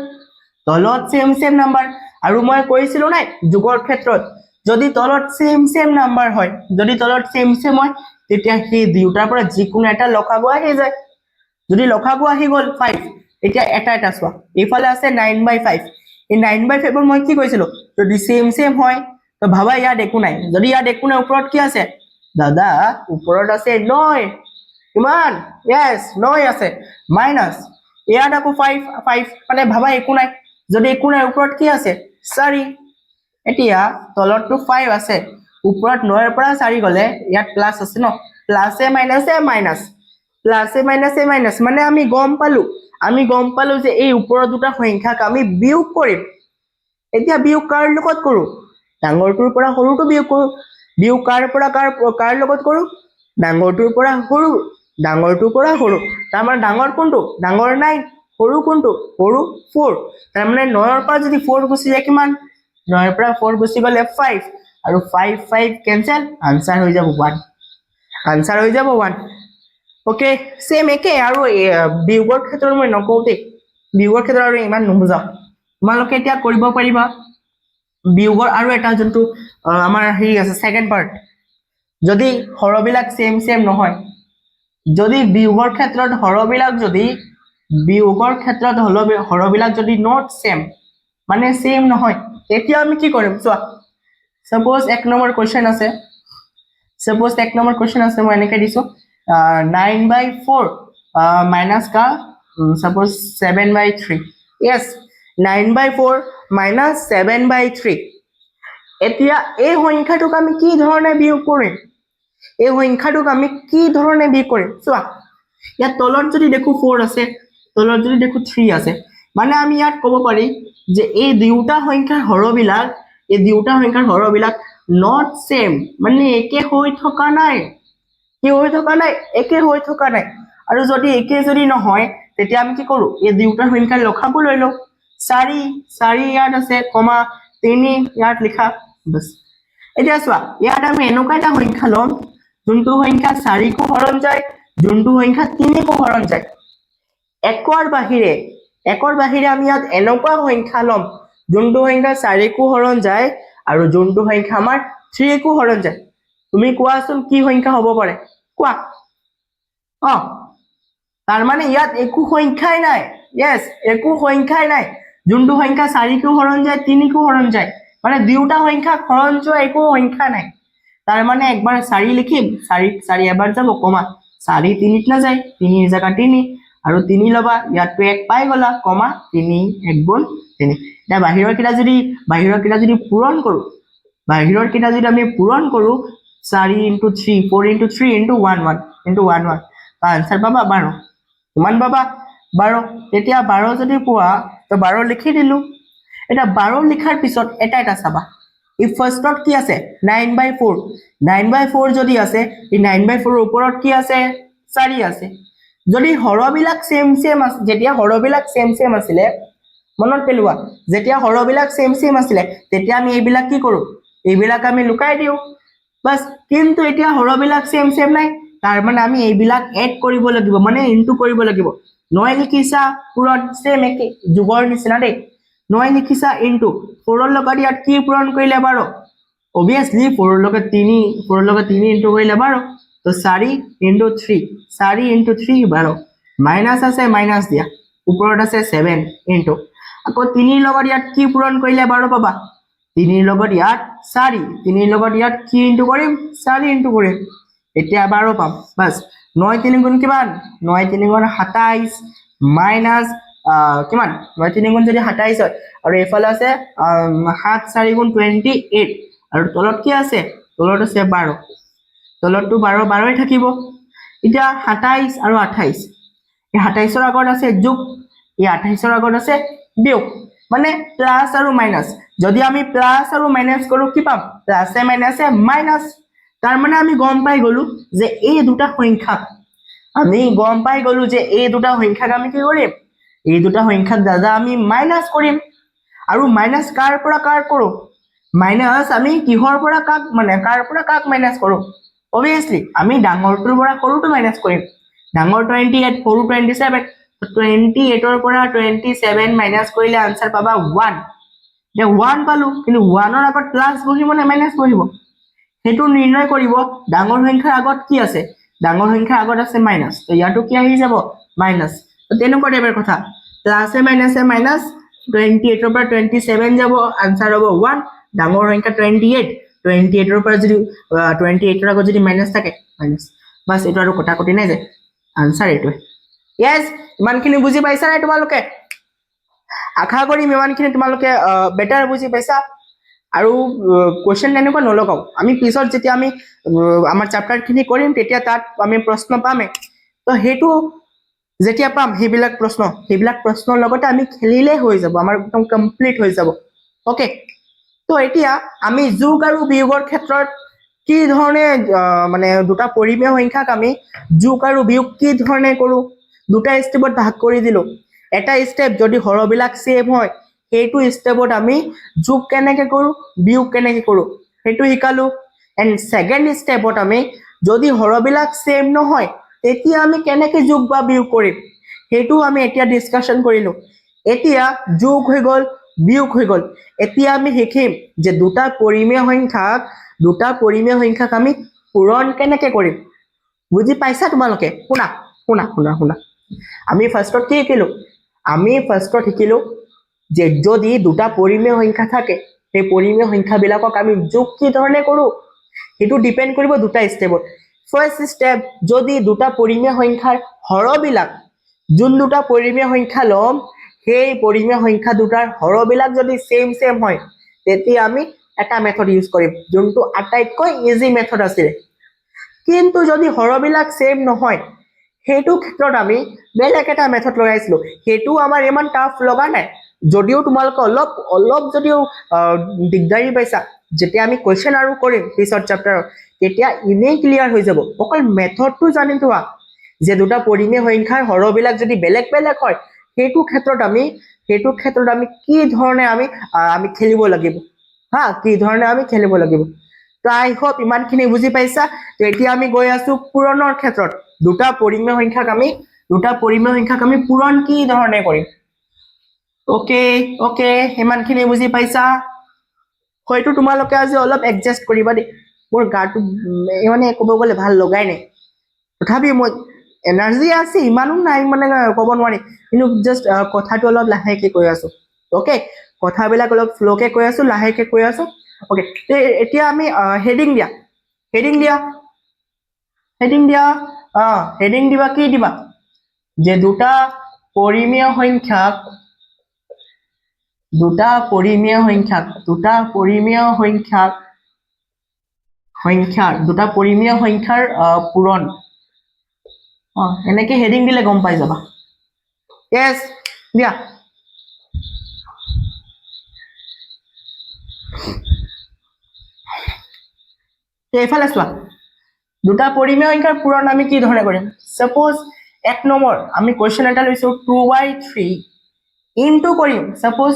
তলত সেম নাম্বাৰ আৰু মই কৈছিলো নাই যোগৰ ক্ষেত্ৰত যদি তলত সেম নাম্বাৰ হয় যদি তলত সেম হয় তেতিয়া সেই দুটাৰ পৰা যিকোনো এটা লসাগু আহি যায় যদি লসাগু আহি গল 5 এতিয়া এটা চোৱা এইফালে আছে 9/5 এই 9/5 ৰ মই কি কৈছিলো যদি সেম হয় তো ভাবা ইয়াত একো নাই যদি ইয়াত একো নাই ওপৰত কি আছে দাদা ওপৰত আছে 9 কিমান yes 9 আছে মাইনাস ইয়াত আকৌ 5 মানে ভাবা একো নাই যদি একো নাই ওপৰত কি আছে 4 এতিয়া তলতটো 5 আছে ওপৰত 9 ৰ পৰা 4 গলে ইয়াত প্লাস আছে ন প্লাসে মাইনাস মানে আমি গম পালো যে এই ওপৰৰ দুটা সংখ্যাক আমি বিয়োগ কৰিম এতিয়া বিয়োগ কাৰ লগত কৰো ডাঙৰটোৰ পৰা সৰুটো বিয়োগ কৰো বিয়োগ কাৰ পৰা কাৰ লগত কৰো ডাঙৰটোৰ পৰা সৰু তাৰ মানে ডাঙৰ কোনটো ডাঙৰ 9 সৰু কোনটো সৰু 4 তাৰ মানে 9 ৰ পৰা যদি 4 গুচি যায় কিমান 9 ৰ পৰা 4 গুচি গলে 5 আৰু 5 কেনসেল আনসাৰ হৈ যাব 1 ওকে সেম একে আৰু বিয়োগৰ ক্ষেত্ৰত মই নকওঁতে বিয়োগৰ ক্ষেত্ৰত আৰু ইমান নুবুজাও তোমালোকে এতিয়া কৰিব পাৰিবা বিয়োগৰ আৰু এটা যোনটো আমাৰ হেৰি আছে সেকেন্ড পাৰ্ট যদি হৰবিলাক সেম নহয় যদি বিয়োগৰ ক্ষেত্ৰত হৰবিলাক যদি নট সেম মানে সেম নহয় তেতিয়া আমি কি কৰিম চোৱা সাপোজ এক নম্বৰ কোৱেশ্চন আছে মই এনেকৈ দিছো 9/4 minus का suppose 7/3 yes 9/4 minus 7/3 এতিয়া এই সংখ্যাটোক আমি কি ধৰণে বিয়োগ কৰিম চোৱা ইয়াত তলত যদি দেখো 4 আছে তলত যদি দেখো 3 আছে মানে আমি ইয়াত ক'ব পাৰি যে এই দুটা সংখ্যাৰ হৰবিলাক not same মানে একে হৈ থকা নাই একে হৈ থকা নাই আৰু যদি একে যদি নহয় তেতিয়া আমি কি কৰো এই দুটা সংখ্যাৰ লসাগু লৈ লও 4 ইয়াত আছে কমা 3 ইয়াত লিখা বস এতিয়া চোৱা ইয়াত আমি এনেকুৱা এটা সংখ্যা লম যোনটো সংখ্যা 4 কো হৰণ যায় যোনটো সংখ্যা 3 কো হৰণ যায় একৰ বাহিৰে আমি ইয়াত এনেকুৱা সংখ্যা লম যোনটো সংখ্যা 4 কো হৰণ যায় আৰু যোনটো সংখ্যা আমাৰ 3 কো হৰণ যায় তুমি কোৱাচোন কি সংখ্যা হ'ব পাৰে কোৱা তাৰ মানে ইয়াত একো সংখ্যাই নাই yes একো সংখ্যাই নাই যোনটো সংখ্যা 4 কো হৰণ যায় 3 কো হৰণ যায় মানে দুটা সংখ্যা হৰণ যোৱা একো সংখ্যা নাই তাৰ মানে একবাৰ 4 লিখিম 4 এবাৰ যাব কমা 4 3 ত না যায় 3 এৰ জায়গা 3 আৰু 3 লবা ইয়াত 1 পাই গলা কমা 3 1 গুণ 3 এটা বাহিৰৰ কিটা যদি পূৰণ কৰো আমি পূৰণ কৰো 4 * 3 4 * 3 * 1 आंसर पाबा 12 কিমান পাবা 12 তেতিয়া 12 যদি পোৱা তো 12 লিখি দিলু এটা 12 লিখাৰ পিছত এটা চাবা ই ফাৰ্স্টত কি আছে 9/4 যদি আছে এই 9/4 ৰ ওপৰত কি আছে 4 আছে যদি হৰবিলাক সেম আছে যেতিয়া হৰবিলাক সেম আছিলে মনত পেলোৱা যেতিয়া হৰবিলাক সেম আছিলে তেতিয়া আমি এইবিলাক কি কৰো এইবিলাক আমি লুকাই দিও বাস কিন্তু এতিয়া হৰবিলাক সেম নাই তাৰ মানে আমি এইবিলাক এড কৰিব লাগিব মানে ইনটু কৰিব লাগিব 9 লিখিছা পূৰণ সেম একে যোগৰ নিচিনা দেই 9 লিখিছা ইনটু 4 ৰ লগত ইয়াত কি পূৰণ কৰিলে 12 obviously 4 ৰ লগত 3 ইনটু কৰিলে 12 তো 4 * 3 12 মাইনাস আছে মাইনাস দিয়া ওপৰত আছে 7 ইনটু আকৌ 3 ৰ লগত ইয়াত কি পূৰণ কৰিলে 12 পাবা 3 ৰ লগত ইয়াত 4 3 ৰ লগত ইয়াত কি ইনটু কৰিম 4 ইনটু কৰিম এতিয়া 12 পাম বাস 9 3 গুণ কিমান 9 3 গুণ 27 মাইনাস কিমান 9 3 গুণ যদি 27 হয় আৰু এফালে আছে 7 4 গুণ 28 আৰু তলত কি আছে তলত আছে 12 তলতটো 12 থাকিব এতিয়া 27 আৰু 28 এই 27 ৰ আগত আছে যোগ এই 28 ৰ আগত আছে বিয়োগ মানে প্লাস আৰু মাইনাস যদি আমি প্লাস আৰু মাইনাস কৰো কি পাম প্লাসে মাইনাসে মাইনাস তাৰ মানে আমি গম পাই গলো যে এই দুটা সংখ্যাক আমি কি কৰিম এই দুটা সংখ্যাক দাদা আমি মাইনাস কৰিম আৰু মাইনাস কাৰ পৰা কাৰ কৰো মাইনাস আমি কিহৰ পৰা কাক মানে কাৰ পৰা কাক মাইনাস কৰো obviously আমি ডাঙৰটোৰ পৰা সৰুটো মাইনাস কৰিম ডাঙৰ 28 সৰু 27 28 ৰ পৰা 27 মাইনাস কৰিলে আনসাৰ পাবা 1 যে 1 পালো কিন্তু 1 ৰ আগত প্লাস বহিব নে মাইনাস বহিব হেতু নিৰ্ণয় কৰিব ডাঙৰ সংখ্যাৰ আগত কি আছে ডাঙৰ সংখ্যাৰ আগত আছে মাইনাস তো ইয়াটো কি আহি যাব মাইনাস তো তেনেকুৱা টাইপৰ কথা প্লাসে মাইনাস 28 ৰ পৰা 27 যাব আনসাৰ হ'ব 1 ডাঙৰ সংখ্যা 28 ৰ পৰা যদি 28 ৰ আগত যদি মাইনাস থাকে মাইনাস বাস এটো আৰু কটাকটি নাই যে আনসাৰ এটো yes ইমানখিনি বুজি পাইছা নাই তোমালোকে আশা কৰিম ইমানখিনি তোমালোকে বেটাৰ বুজি পাইছা আৰু কোৱেশ্চন তেনেকুৱা নলগাও আমি পিছত যেতিয়া আমি আমাৰ চ্যাপ্টাৰ খিনি কৰিম তেতিয়া তাত আমি প্ৰশ্ন পামে তো হেতু যেতিয়া পাম হেবিলাক প্ৰশ্নৰ লগতে আমি খেলিলে হৈ যাব আমাৰ একদম কমপ্লিট হৈ যাব ওকে তো এতিয়া আমি যোগ আৰু বিয়োগৰ ক্ষেত্ৰত কি ধৰণে মানে দুটা পৰিমেয় সংখ্যাক আমি যোগ আৰু বিয়োগ কি ধৰণে কৰো দুটা স্টেপত ভাগ কৰি দিলো এটা স্টেপ যদি হৰবিলাক সেম হয় সেইটো স্টেপত আমি যোগ কেনেকে কৰো বিয়োগ কেনেকে কৰো সেইটো শিকালো এন্ড সেকেন্ড স্টেপত আমি যদি হৰবিলাক সেম নহয় তেতিয়া আমি কেনেকে যোগ বা বিয়োগ কৰিম সেইটো আমি এতিয়া ডিসকাশন কৰিলো এতিয়া যোগ হৈ গল বিয়োগ হৈ গল এতিয়া আমি শিকিম যে দুটা পৰিমেয় সংখ্যাক আমি পূৰণ কেনেকে কৰিম বুজি পাইছা তোমালোকে শুনা আমি ফাৰ্স্টত কি শিকিলো যে যদি দুটা পৰিমেয় সংখ্যা থাকে সেই পৰিমেয় সংখ্যাবিলাকক আমি যোগ কি ধৰণে কৰো হেতু ডিপেন্ড কৰিব দুটা স্টেপত ফাৰ্স্ট স্টেপ যদি দুটা পৰিমেয় সংখ্যাৰ হৰবিলাক যোন দুটা পৰিমেয় সংখ্যা লম সেই পৰিমেয় সংখ্যা দুটাৰ হৰবিলাক যদি সেম হয় তেতিয়া আমি এটা মেথড ইউজ কৰিম যোনটো আটাইতকৈ ইজি মেথড আছে কিন্তু যদি হৰবিলাক সেম নহয় হেতু ক্ষেত্ৰত আমি বেলেগ এটা মেথড লগাইছিলো হেতু আমাৰ ইমান টাফ লগা নাই যদিও তোমালোকে অলপ যদিও দিগদাৰি পাইছা যেতিয়া আমি কোৱেশ্চন আৰু কৰিম পিছৰ চ্যাপ্টাৰত তেতিয়া ইনে ক্লিয়াৰ হৈ যাব অকল মেথডটো জানি থোৱা যে দুটা পৰিমেয় সংখ্যাৰ হৰবিলাক যদি বেলেগ হয় হেতু ক্ষেত্ৰত আমি কি ধৰণে আমি খেলিব লাগিব কি ধৰণে আমি খেলিব লাগিব তো আই হোপ ইমানখিনি বুজি পাইছা তো এতিয়া আমি গৈ আছো পূৰণৰ ক্ষেত্ৰত দুটা পৰিমেয় সংখ্যাক আমি পূৰণ কি ধৰণে কৰিম ওকে ইমানখিনি বুজি পাইছা হয়তো তোমালোকে আজি অলপ এডজাস্ট কৰিবা দেই মোৰ গাটো মানে ক'ব গ'লে ভাল লগাই নাই তথাপি মই এনাৰ্জি আছে ইমানো নাই মানে ক'ব নোৱাৰি কিন্তু জাস্ট কথাটো অলপ লাহেকে কৈ আছো ওকে কথাবিলাক অলপ ফ্লোকে কৈ আছো লাহেকে কৈ আছো ওকে এতিয়া আমি হেডিং দিয়া হেডিং দিবা কি দিবা যে দুটা পৰিমেয় সংখ্যাক পূৰণ এনেকে হেডিং দিলে গম পাই যাবা yes দিয়া এইফালে চোৱা দুটা পৰিমেয় সংখ্যাৰ পূৰণ আমি কি ধৰণে কৰিম সাপোজ এক নম্বৰ আমি কোৱেশ্চন এটা লৈছো 2/3 ইনটু কৰিম সাপোজ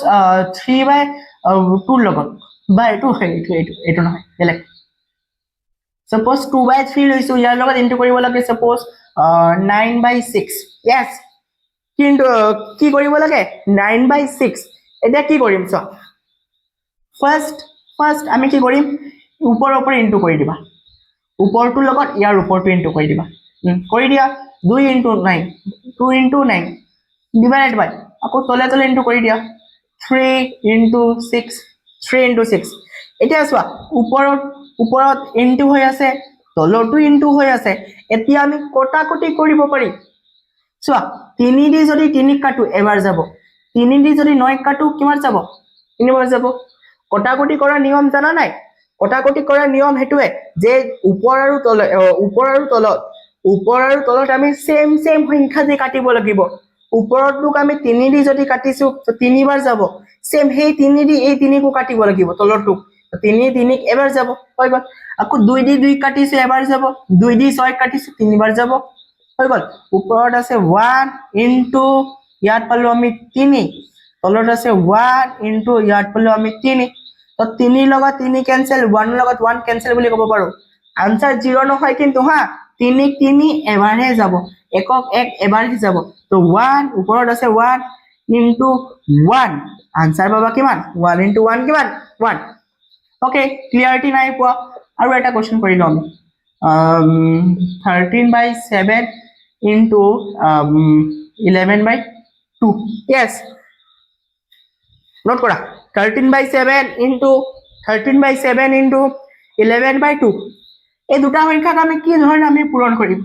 3/2 লগত বা এটো নহয় বেলেগ সাপোজ 2/3 লৈছো ইয়াৰ লগত ইনটু কৰিব লাগে সাপোজ 9/6 yes কিন্তু কি কৰিব লাগে 9/6 এটা কি কৰিম চোৱা ফাৰ্স্ট আমি কি কৰিম ওপৰৰ ইনটু কৰি দিবা ওপৰটো লগত ইয়াৰ ওপৰটো ইনটু কৰি দিবা কৰি দিয়া 2 * 9 2 * 9 ডিভাইডেড বাই আকৌ তলে ইনটু কৰি দিয়া 3 * 6 এতিয়া চোৱা ওপৰত ইনটু হৈ আছে তলতো ইনটু হৈ আছে এতিয়া আমি কটাকটি কৰিব পাৰি চোৱা 3 দি যদি 3 কাটো এবাৰ যাব 3 দি যদি 9 কাটো কিমান যাব তিনিবাৰ যাব কটাকটি কৰাৰ নিয়ম জানা নাই কটাকটি কৰাৰ নিয়ম হেতুৱে যে ওপৰ আৰু তলত আমি সেম সংখ্যা দি কাটিব লাগিব ওপৰত লোক আমি 3 দি যদি কাটিছো তিনিবাৰ যাব সেম হেই 3 দি এই 3 কো কাটিব লাগিব তলৰটো 3 এবাৰ যাব হৈ গল আকৌ 2 দি 2 কাটিছো এবাৰ যাব 2 দি 6 কাটিছো তিনিবাৰ যাব হৈ গল ওপৰত আছে 1 ইনটু ইয়াত পালো আমি 3 তলত আছে 1 ইনটু ইয়াত পালো আমি 3 তো 3 লগত 3 ক্যান্সেল 1 লগত 1 ক্যান্সেল বুলি ক'ব পাৰো আনসাৰ 0 নহয় কিন্তু 3 এবাৰহে যাব একক এক এবাৰ কি যাব তো 1 ওপৰত আছে 1 ইনটু 1 আনসাৰ পাবা কিমান 1 ইনটু 1 কিমান 1 ওকে ক্লিয়াৰিটি নাই পোৱা আৰু এটা কোৱেশ্চন কৰি লম 13/7 ইনটু 11/2 yes নোট কৰা 13/7 ইনটু 13/7 ইনটু 11/2 এই দুটা সংখ্যাক আমি কি ধৰণে আমি পূৰণ কৰিম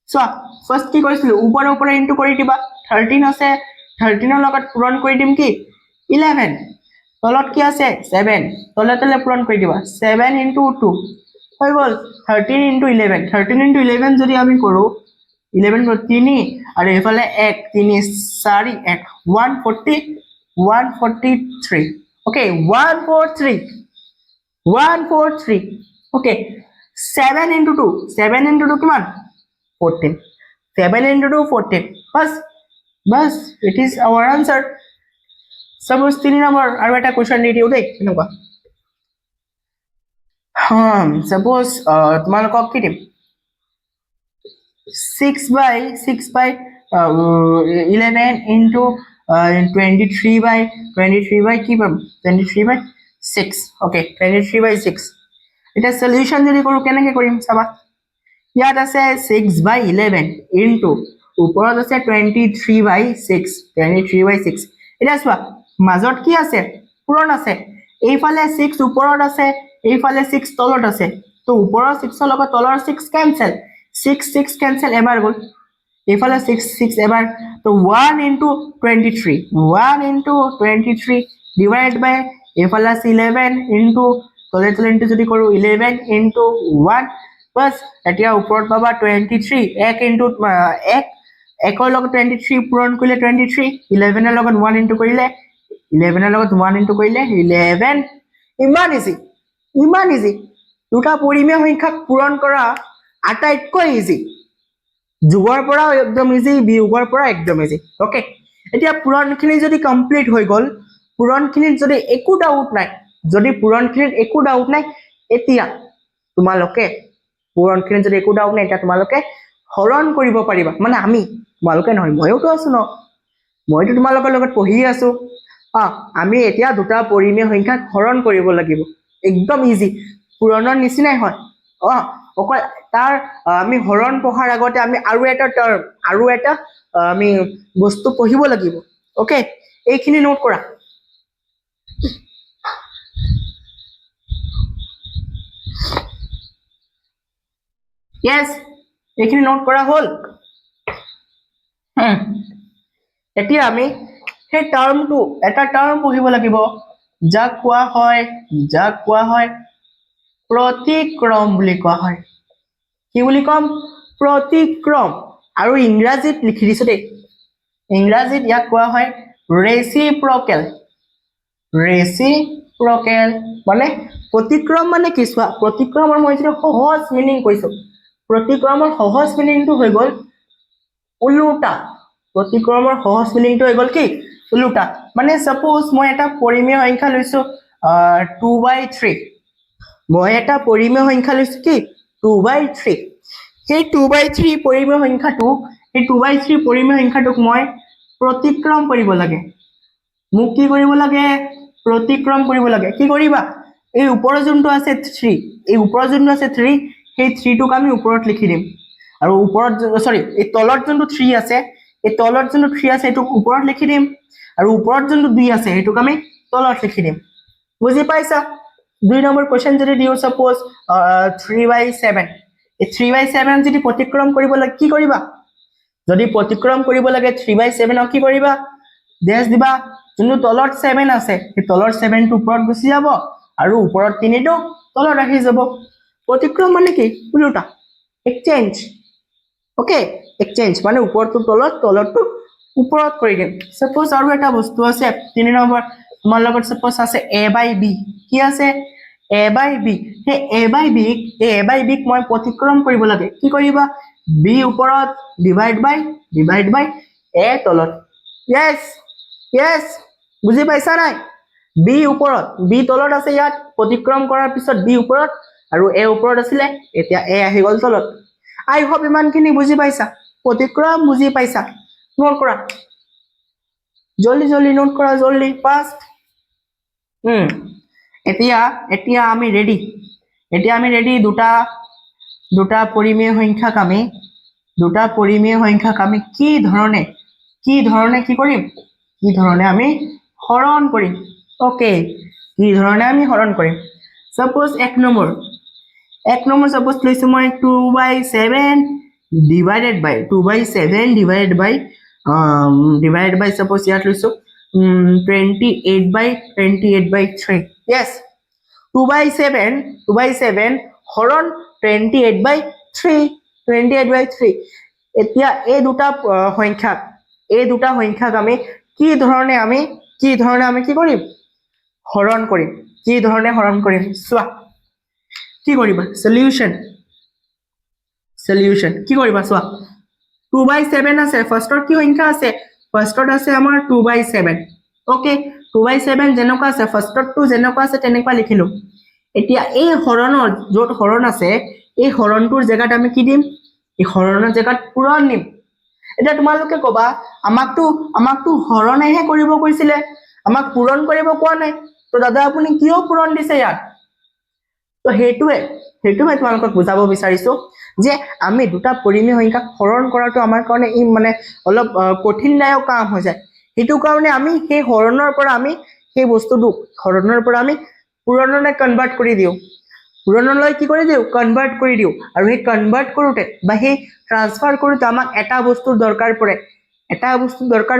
সো ফাৰ্স্ট কি কৰিছিল ওপৰৰ ওপৰে ইনটু কৰি দিবা 13 আছে 13 ৰ লগত পূৰণ কৰি দিম কি 11 তলত কি আছে 7 তলে তলে পূৰণ কৰি দিবা 7 ইনটু 2 হৈ গল 13 ইনটু 11 13 ইনটু 11 যদি আমি কৰো 11 ৰ 3 আৰু এফালে 1 3 4 1 143 okay 143 okay 7 into 2 7 into 2 কিমান 14 7 into 2 14 bas it is our answer suppose 3 number আৰু এটা কোৱেশ্চন দি দিও দেই এনেকুৱা suppose তোমালোকক কি দিম 6/11 into 23/23 কি পাম 23/6 okay 23/6 এটা সলিউশন যদি কৰো কেনেকৈ কৰিম চাবা ইয়াত আছে 6/11 into ওপৰত আছে 23/6 23/6 এটা চোৱা মাজত কি আছে পূৰণ আছে এইফালে 6 ওপৰত আছে এইফালে 6 তলত আছে তো ওপৰৰ 6 ৰ লগত তলৰ 6 কেনসেল 6 কেনসেল এবাৰ গল এইফালে 6 এবাৰ তো 1 into 23 1 into 23 ডিভাইড বাই এইফালে 11 into তলে তলে ইনটু যদি কৰো 11 into 1 প্লাস এতিয়া ওপৰত পাবা 23 1 into 1 1ৰ লগত 23 পূৰণ কৰিলে 23 11 ৰ লগত 1 ইনটু কৰিলে 11 ৰ লগত 1 ইনটু কৰিলে 11 ইমান ইজি দুটা পৰিমেয় সংখ্যাক পূৰণ কৰা আটাইতকৈ ইজি যোগৰ পৰা একদম ইজি বিয়োগৰ পৰা একদম ইজি ওকে এতিয়া পূৰণখিনি যদি কমপ্লিট হৈ গল পূৰণখিনিত যদি একো ডাউট নাই এতিয়া তোমালোকে পূৰণখিনিত যদি একো ডাউট নাই এটা তোমালোকে হৰণ কৰিব পাৰিবা মানে আমি তোমালোকে নহয় মইওতো আছো ন মইতো তোমালোকৰ লগত পঢ়ি আছো আমি এতিয়া দুটা পৰিমেয় সংখ্যাক হৰণ কৰিব লাগিব একদম ইজি পূৰণৰ নিচিনাই হয় অকল তাৰ আমি হৰণ পঢ়াৰ আগতে আমি আৰু এটা আমি বস্তু পঢ়িব লাগিব ওকে এইখিনি নোট কৰা yes এইখিনি নোট কৰা হল এতিয়া আমি সেই টাৰ্মটো এটা টাৰ্ম পঢ়িব লাগিব যাক কোৱা হয় প্ৰতিক্ৰম বুলি কোৱা হয় কি বুলি কম প্ৰতিক্ৰম আৰু ইংৰাজীত লিখি দিছো দেই ইংৰাজীত ইয়াক কোৱা হয় ৰেচিপ্ৰকেল মানে প্ৰতিক্ৰম মানে কি চোৱা প্ৰতিক্ৰমৰ মই যদি সহজ মিনিং কৈছো প্ৰতিক্ৰমৰ সহজ মিনিংটো হৈ গল উল্টা প্ৰতিক্ৰমৰ সহজ মিনিংটো হৈ গল কি উল্টা মানে সাপোজ মই এটা পৰিমেয় সংখ্যা লৈছো 2/3 মই এটা পৰিমেয় সংখ্যা লৈছো কি 2/3 সেই 2/3 পৰিমেয় সংখ্যাটো এই 2/3 পৰিমেয় সংখ্যাটোক মই প্ৰতিক্ৰম কৰিব লাগে মোক কি কৰিব লাগে প্ৰতিক্ৰম কৰিব লাগে কি কৰিবা এই ওপৰৰ যোনটো আছে 3 এই ওপৰৰ যোনটো আছে 3 সেই 3 টোক আমি ওপৰত লিখি দিম আৰু ওপৰত সৰি এই তলত যোনটো 3 আছে এই তলত যোনটো 3 আছে এটোক ওপৰত লিখি দিম আৰু ওপৰত যোনটো 2 আছে এটোক আমি তলত লিখি দিম বুজি পাইছা 2 নম্বৰ কোৱেশ্চন যদি দিও সাপোজ 3/7 এই 3/7 যদি প্ৰতিক্ৰম কৰিব লাগে কি কৰিবা যদি প্ৰতিক্ৰম কৰিব লাগে 3/7 কি কৰিবা ডেশ দিবা যোনটো তলত 7 আছে এই তলৰ 7 টো ওপৰত গুচি যাব আৰু ওপৰত 3 টো তলত ৰাখি যাব প্ৰতিক্ৰম মানে কি উল্টা এক্সচেঞ্জ ওকে এক্সচেঞ্জ মানে ওপৰটো তলত তলতটো ওপৰত কৰি দিম সাপোজ আৰু এটা বস্তু আছে 3 নম্বৰ তোমাৰ লগত সাপোজ আছে a/b কি আছে a/b সেই a/b ক মই প্ৰতিক্ৰম কৰিব লাগে কি কৰিবা b ওপৰত ডিভাইড বাই a তলত yes বুজি পাইছা নাই b ওপৰত b তলত আছে ইয়াত প্ৰতিক্ৰম কৰাৰ পিছত b ওপৰত আৰু a ওপৰত আছিল এতিয়া a আহি গল তলত আই হোপ ইমানখিনি বুজি পাইছা প্ৰতিক্ৰম বুজি পাইছা নোট কৰা জলদি জলদি নোট কৰা জলদি ফাষ্ট এতিয়া এতিয়া আমি ৰেডি দুটা পৰিমেয় সংখ্যাক আমি কি ধৰণে কি কৰিম কি ধৰণে আমি হৰণ কৰিম ওকে কি ধৰণে আমি হৰণ কৰিম সাপোজ এক নম্বৰ সাপোজ লৈছো মই 2/7 divided by suppose ইয়াত লৈছো 28/3 yes 2/7 হৰণ 28/3 এতিয়া এই দুটা সংখ্যাক আমি কি ধৰণে আমি কি কৰিম হৰণ কৰিম চোৱা কি কৰিবা সলিউশন কি কৰিবা চোৱা 2/7 আছে ফাৰ্ষ্টত কি সংখ্যা আছে ফাৰ্ষ্টত আছে আমাৰ 2/7 ওকে 2/7 যেনেকুৱা আছে ফাৰ্ষ্টতটো যেনেকুৱা আছে তেনেকুৱা লিখিলো এতিয়া এই হৰণৰ যত হৰণ আছে এই হৰণটোৰ জেগাত আমি কি দিম এই হৰণৰ জেগাত পূৰণ দিম এটা তোমালোকে কবা আমাকটো হৰণেহে কৰিব কৈছিলে আমাক পূৰণ কৰিব কোৱা নাই তো দাদা আপুনি কিয় পূৰণ দিছে ইয়াত তো হেতুৱে তোমালোকক বুজাব বিচাৰিছো যে আমি দুটা পৰিমেয় সংখ্যাক হৰণ কৰাটো আমাৰ কাৰণে ই মানে অলপ কঠিনদায়ক কাম হৈ যায় হেতু কাৰণে আমি সেই হৰণৰ পৰা আমি সেই বস্তুটো হৰণৰ পৰা আমি পূৰণলৈ কনভাৰ্ট কৰি দিও পূৰণলৈ কি কৰি দিও কনভাৰ্ট কৰি দিও আৰু সেই কনভাৰ্ট কৰোতে বা সেই ট্ৰান্সফাৰ কৰোতে আমাক এটা বস্তুৰ দৰকাৰ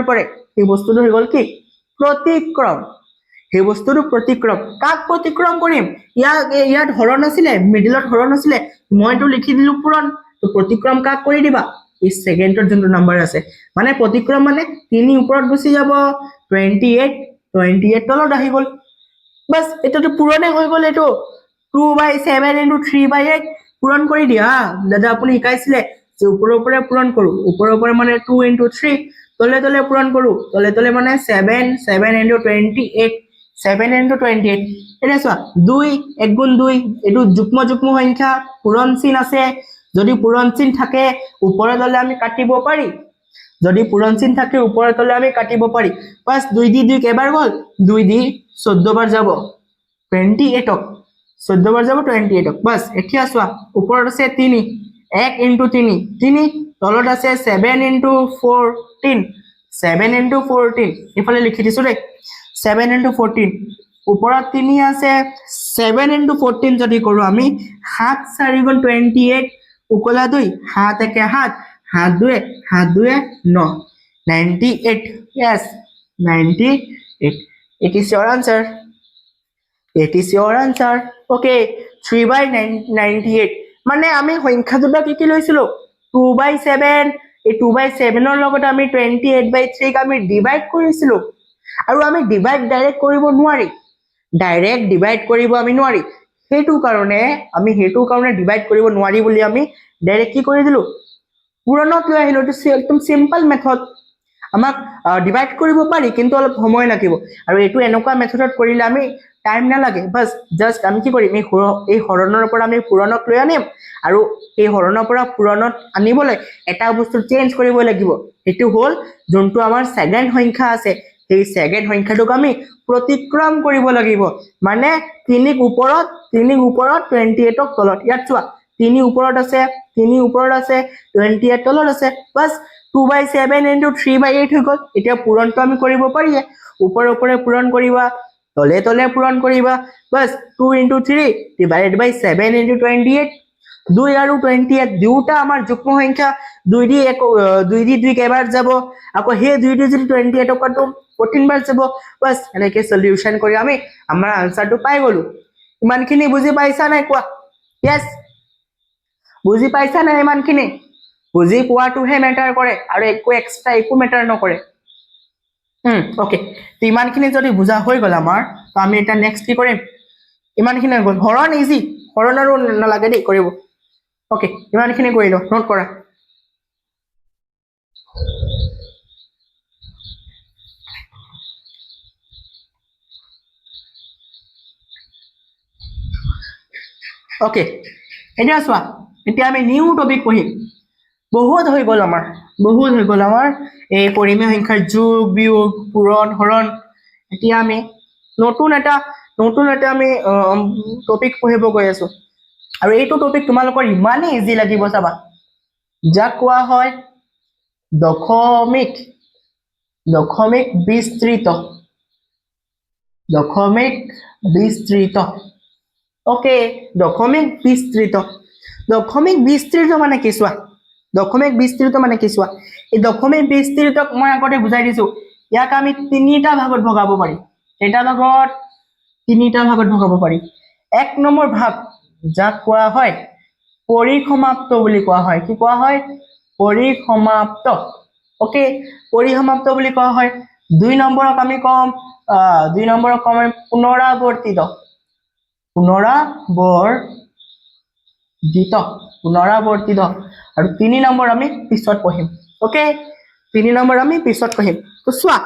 পৰে সেই বস্তুটো হৈ গল কি প্ৰতিক্ৰম সেই বস্তুটো প্ৰতিক্ৰম কাক প্ৰতিক্ৰম কৰিম ইয়াত হৰণ আছিলে মিডলত হৰণ আছিলে মইতো লিখি দিলো পূৰণ তো প্ৰতিক্ৰম কাক কৰি দিবা এই সেকেন্ডৰ যোনটো নাম্বাৰ আছে মানে প্ৰতিক্ৰম মানে 3 ওপৰত গুচি যাব 28 তলত আহি গল বাস এটাটো পূৰণে হৈ গল এটো 2/7 into 3/8 পূৰণ কৰি দিয়া দাদা আপুনি শিকাইছিলে যে ওপৰৰ পূৰণ কৰো ওপৰৰ মানে 2 into 3 তলে পূৰণ কৰো তলে মানে 7 into 28 এটা চোৱা 2 1 গুণ 2 এটো যুগ্ম সংখ্যা পূৰণ চিন আছে যদি পূৰণ চিন থাকে ওপৰৰ তলে আমি কাটিব পাৰি বাস 2 দি 2 কেবাৰ গল 2 দি 14 বাৰ যাব 28 14 বাৰ যাব 28 বাস এতিয়া চোৱা ওপৰত আছে 3 1 into 3 তলত আছে 7 into 14 ইফালে লিখি দিছো দেই 7 into 14 ওপৰত 3 আছে 7 into 14 যদি কৰো আমি 7 4 গুণ 28 উকলা 2 7 1 7 7 2 9 98 yes 98 it is your answer okay 3/98 মানে আমি সংখ্যা দুটা কি লৈছিলো 2/7 এই 2/7 ৰ লগত আমি 28/3 ক আমি ডিভাইড কৰিছিলো আৰু আমি ডিভাইড ডাইৰেক্ট কৰিব নোৱাৰি হেতু কাৰণে ডিভাইড কৰিব নোৱাৰি বুলি আমি ডাইৰেক্ট কি কৰি দিলো পূৰণত লৈ আহিলো এটো একদম সিম্পল মেথড আমাক ডিভাইড কৰিব পাৰি কিন্তু অলপ সময় লাগিব আৰু এটো এনেকুৱা মেথডত কৰিলে আমি টাইম না লাগে বাস জাস্ট আমি কি কৰিম এই হৰণৰ পৰা আমি পূৰণত লৈ আনিম আৰু এই হৰণৰ পৰা পূৰণত আনিবলৈ এটা বস্তু চেঞ্জ কৰিব লাগিব এটো হল যোনটো আমাৰ সেকেন্ড সংখ্যা আছে সেই সেকেন্ড সংখ্যাটোক আমি প্ৰতিক্ৰম কৰিব লাগিব মানে 3 ওপৰত 28 ক তলত ইয়াত চোৱা 3 ওপৰত আছে 28 তলত আছে বাস 2/7 into 3/8 হৈ গল এতিয়া পূৰণটো আমি কৰিব পাৰি ওপৰে পূৰণ কৰিবা তলে পূৰণ কৰিবা বাস 2 into 3 divided by 7 into 28 2 আৰু 28 দুটা আমাৰ যুগ্ম সংখ্যা 2 দি 2 কেবাৰ যাব আকৌ হে 2 দি যদি 28 কাটো 14 বাৰ যাব বাস এনেকৈ সলিউশন কৰি আমি আমাৰ আনসাৰটো পাই গলো ইমানখিনি বুজি পাইছা নাই কোৱা yes বুজি পাইছা নাই ইমানখিনি বুজি পোৱাটোহে মেটাৰ কৰে আৰু একো এক্সট্ৰা একো মেটাৰ নকৰে ওকে তো ইমানখিনি যদি বুজা হৈ গল আমাৰ তো আমি এটা নেক্সট কি কৰিম ইমানখিনি গল হৰণ ইজি হৰণ আৰু নালাগে দেই কৰিব ওকে ইমানখিনি কৰিলো নোট কৰা ওকে এতিয়া চোৱা এতিয়া আমি নিউ টপিক পঢ়িম বহুত হৈ গ'ল আমাৰ এই পৰিমেয় সংখ্যাৰ যোগ বিয়োগ পূৰণ হৰণ এতিয়া আমি নতুন এটা আমি টপিক পঢ়িব গৈ আছো আৰু এইটো টপিক তোমালোকৰ ইমানেই ইজি লাগিব চাবা যাক কোৱা হয় দশমিক বিস্তৃত ওকে দশমিক বিস্তৃত মানে কি চোৱা দশমিক বিস্তৃত মানে কি চোৱা এই দশমিক বিস্তৃতক মই আগতে বুজাই দিছো ইয়াক আমি তিনিটা ভাগত ভগাব পাৰি এটা ভাগত তিনিটা ভাগত ভগাব পাৰি এক নম্বৰ ভাগ যাক কোৱা হয় পৰিসমাপ্ত বুলি কোৱা হয় কি কোৱা হয় পৰিসমাপ্ত ওকে পৰিসমাপ্ত বুলি কোৱা হয় দুই নম্বৰক আমি কম পুনৰাবৰ্তিত আৰু তিনি নম্বৰ আমি পিছত পঢ়িম ওকে তিনি নম্বৰ আমি পিছত পঢ়িম তো চোৱা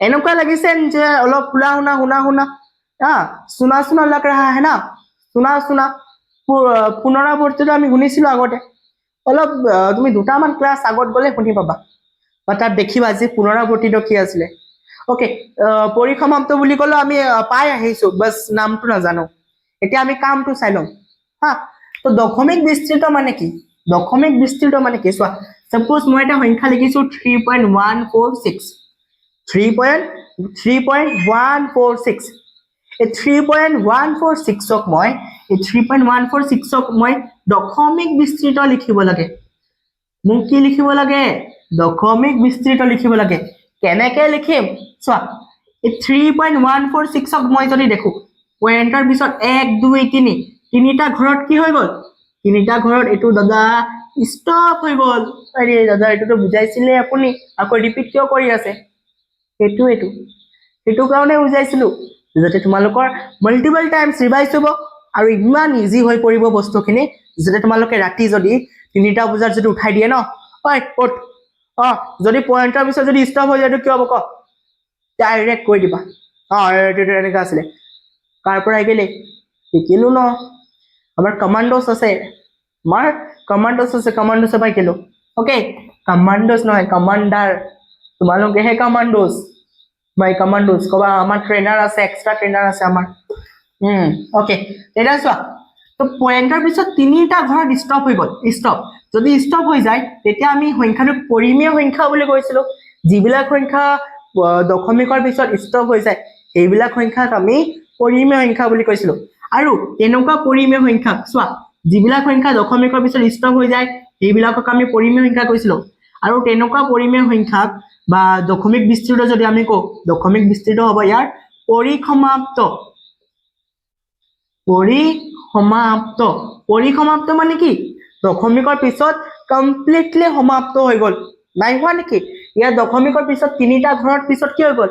এনেকুৱা লাগিছে যে অলপ শুনা सुना लग रहा है ना सुना পুনৰাবৰ্তিত আমি শুনিছিলো আগতে অলপ তুমি দুটামান ক্লাছ আগত গলে শুনি পাবা বা তাত দেখিবা যে পুনৰাবৰ্তিত কি আছিলে ওকে পৰিসমাপ্ত বুলি ক'লে আমি পাই আহিছো বাস নামটো নাজানো এতিয়া আমি কামটো চাই লম হা তো দশমিক বিস্তৃত মানে কি চোৱা সাপোজ মই এটা সংখ্যা লিখিছো 3.146 এই 3.146ক মই দশমিক বিস্তৃত লিখিব লাগে মোক কি লিখিব লাগে দশমিক বিস্তৃত লিখিব লাগে কেনেকৈ লিখিম চোৱা এই 3.146ক মই যদি দেখো পইণ্টৰ পিছত 1 2 3 তিনিটা ঘৰত কি হৈ গল তিনিটা ঘৰত এটো দাদা স্টপ হৈ গল আৰে দাদা এটো বুজাইছিলে আপুনি আকৌ ৰিপিট কিয় কৰি আছে এটো কাৰণে বুজাইছিলো যাতে তোমালোকৰ মাল্টিপল টাইমছ ৰিভাইজ হ'ব আৰু ইমান ইজি হৈ পৰিব বস্তুখিনি যাতে তোমালোকে ৰাতি যদি 3টা বজাত যদি উঠাই দিয়ে ন ঐ উঠ যদি পইণ্টৰ পিছত যদি ষ্টপ হৈ যায় কি হ'ব ক ডাইৰেক্ট কৈ দিবা এটো এনেকা আছিলে কাৰ পৰা গেলে শিকিলো ন আমাৰ কমান্ডোস আছে কমান্ডোস পাই গেলো ওকে কমান্ডোস নহয় কমান্ডাৰ তোমালোকেহে কমান্ডোস বাই কমান্ডোস কবা আমাৰ ট্ৰেইনাৰ আছে এক্সট্ৰা ট্ৰেইনাৰ আছে আমাৰ ওকে এটা চোৱা তো পইণ্টৰ পিছত তিনিটা ঘৰত ষ্টপ হৈ গল যদি ষ্টপ হৈ যায় তেতিয়া আমি সংখ্যাটো পৰিমেয় সংখ্যা বুলি কৈছিলো যিবিলাক সংখ্যা দশমিকৰ পিছত ষ্টপ হৈ যায় এইবিলাক সংখ্যাক আমি পৰিমেয় সংখ্যা বুলি কৈছিলো আৰু এনেকুৱা পৰিমেয় সংখ্যা চোৱা যিবিলাক সংখ্যা দশমিকৰ পিছত ষ্টপ হৈ যায় এইবিলাকক আমি পৰিমেয় সংখ্যা কৈছিলো আৰু তেনেকুৱা পৰিমেয় সংখ্যাক বা দশমিক বিস্তৃত যদি আমি কওঁ দশমিক বিস্তৃত হ'ব ইয়াৰ পৰিসমাপ্ত মানে কি দশমিকৰ পিছত কমপ্লিটলি সমাপ্ত হৈ গল নাই হোৱা নেকি ইয়াৰ দশমিকৰ পিছত তিনিটা ঘৰত পিছত কি হৈ গল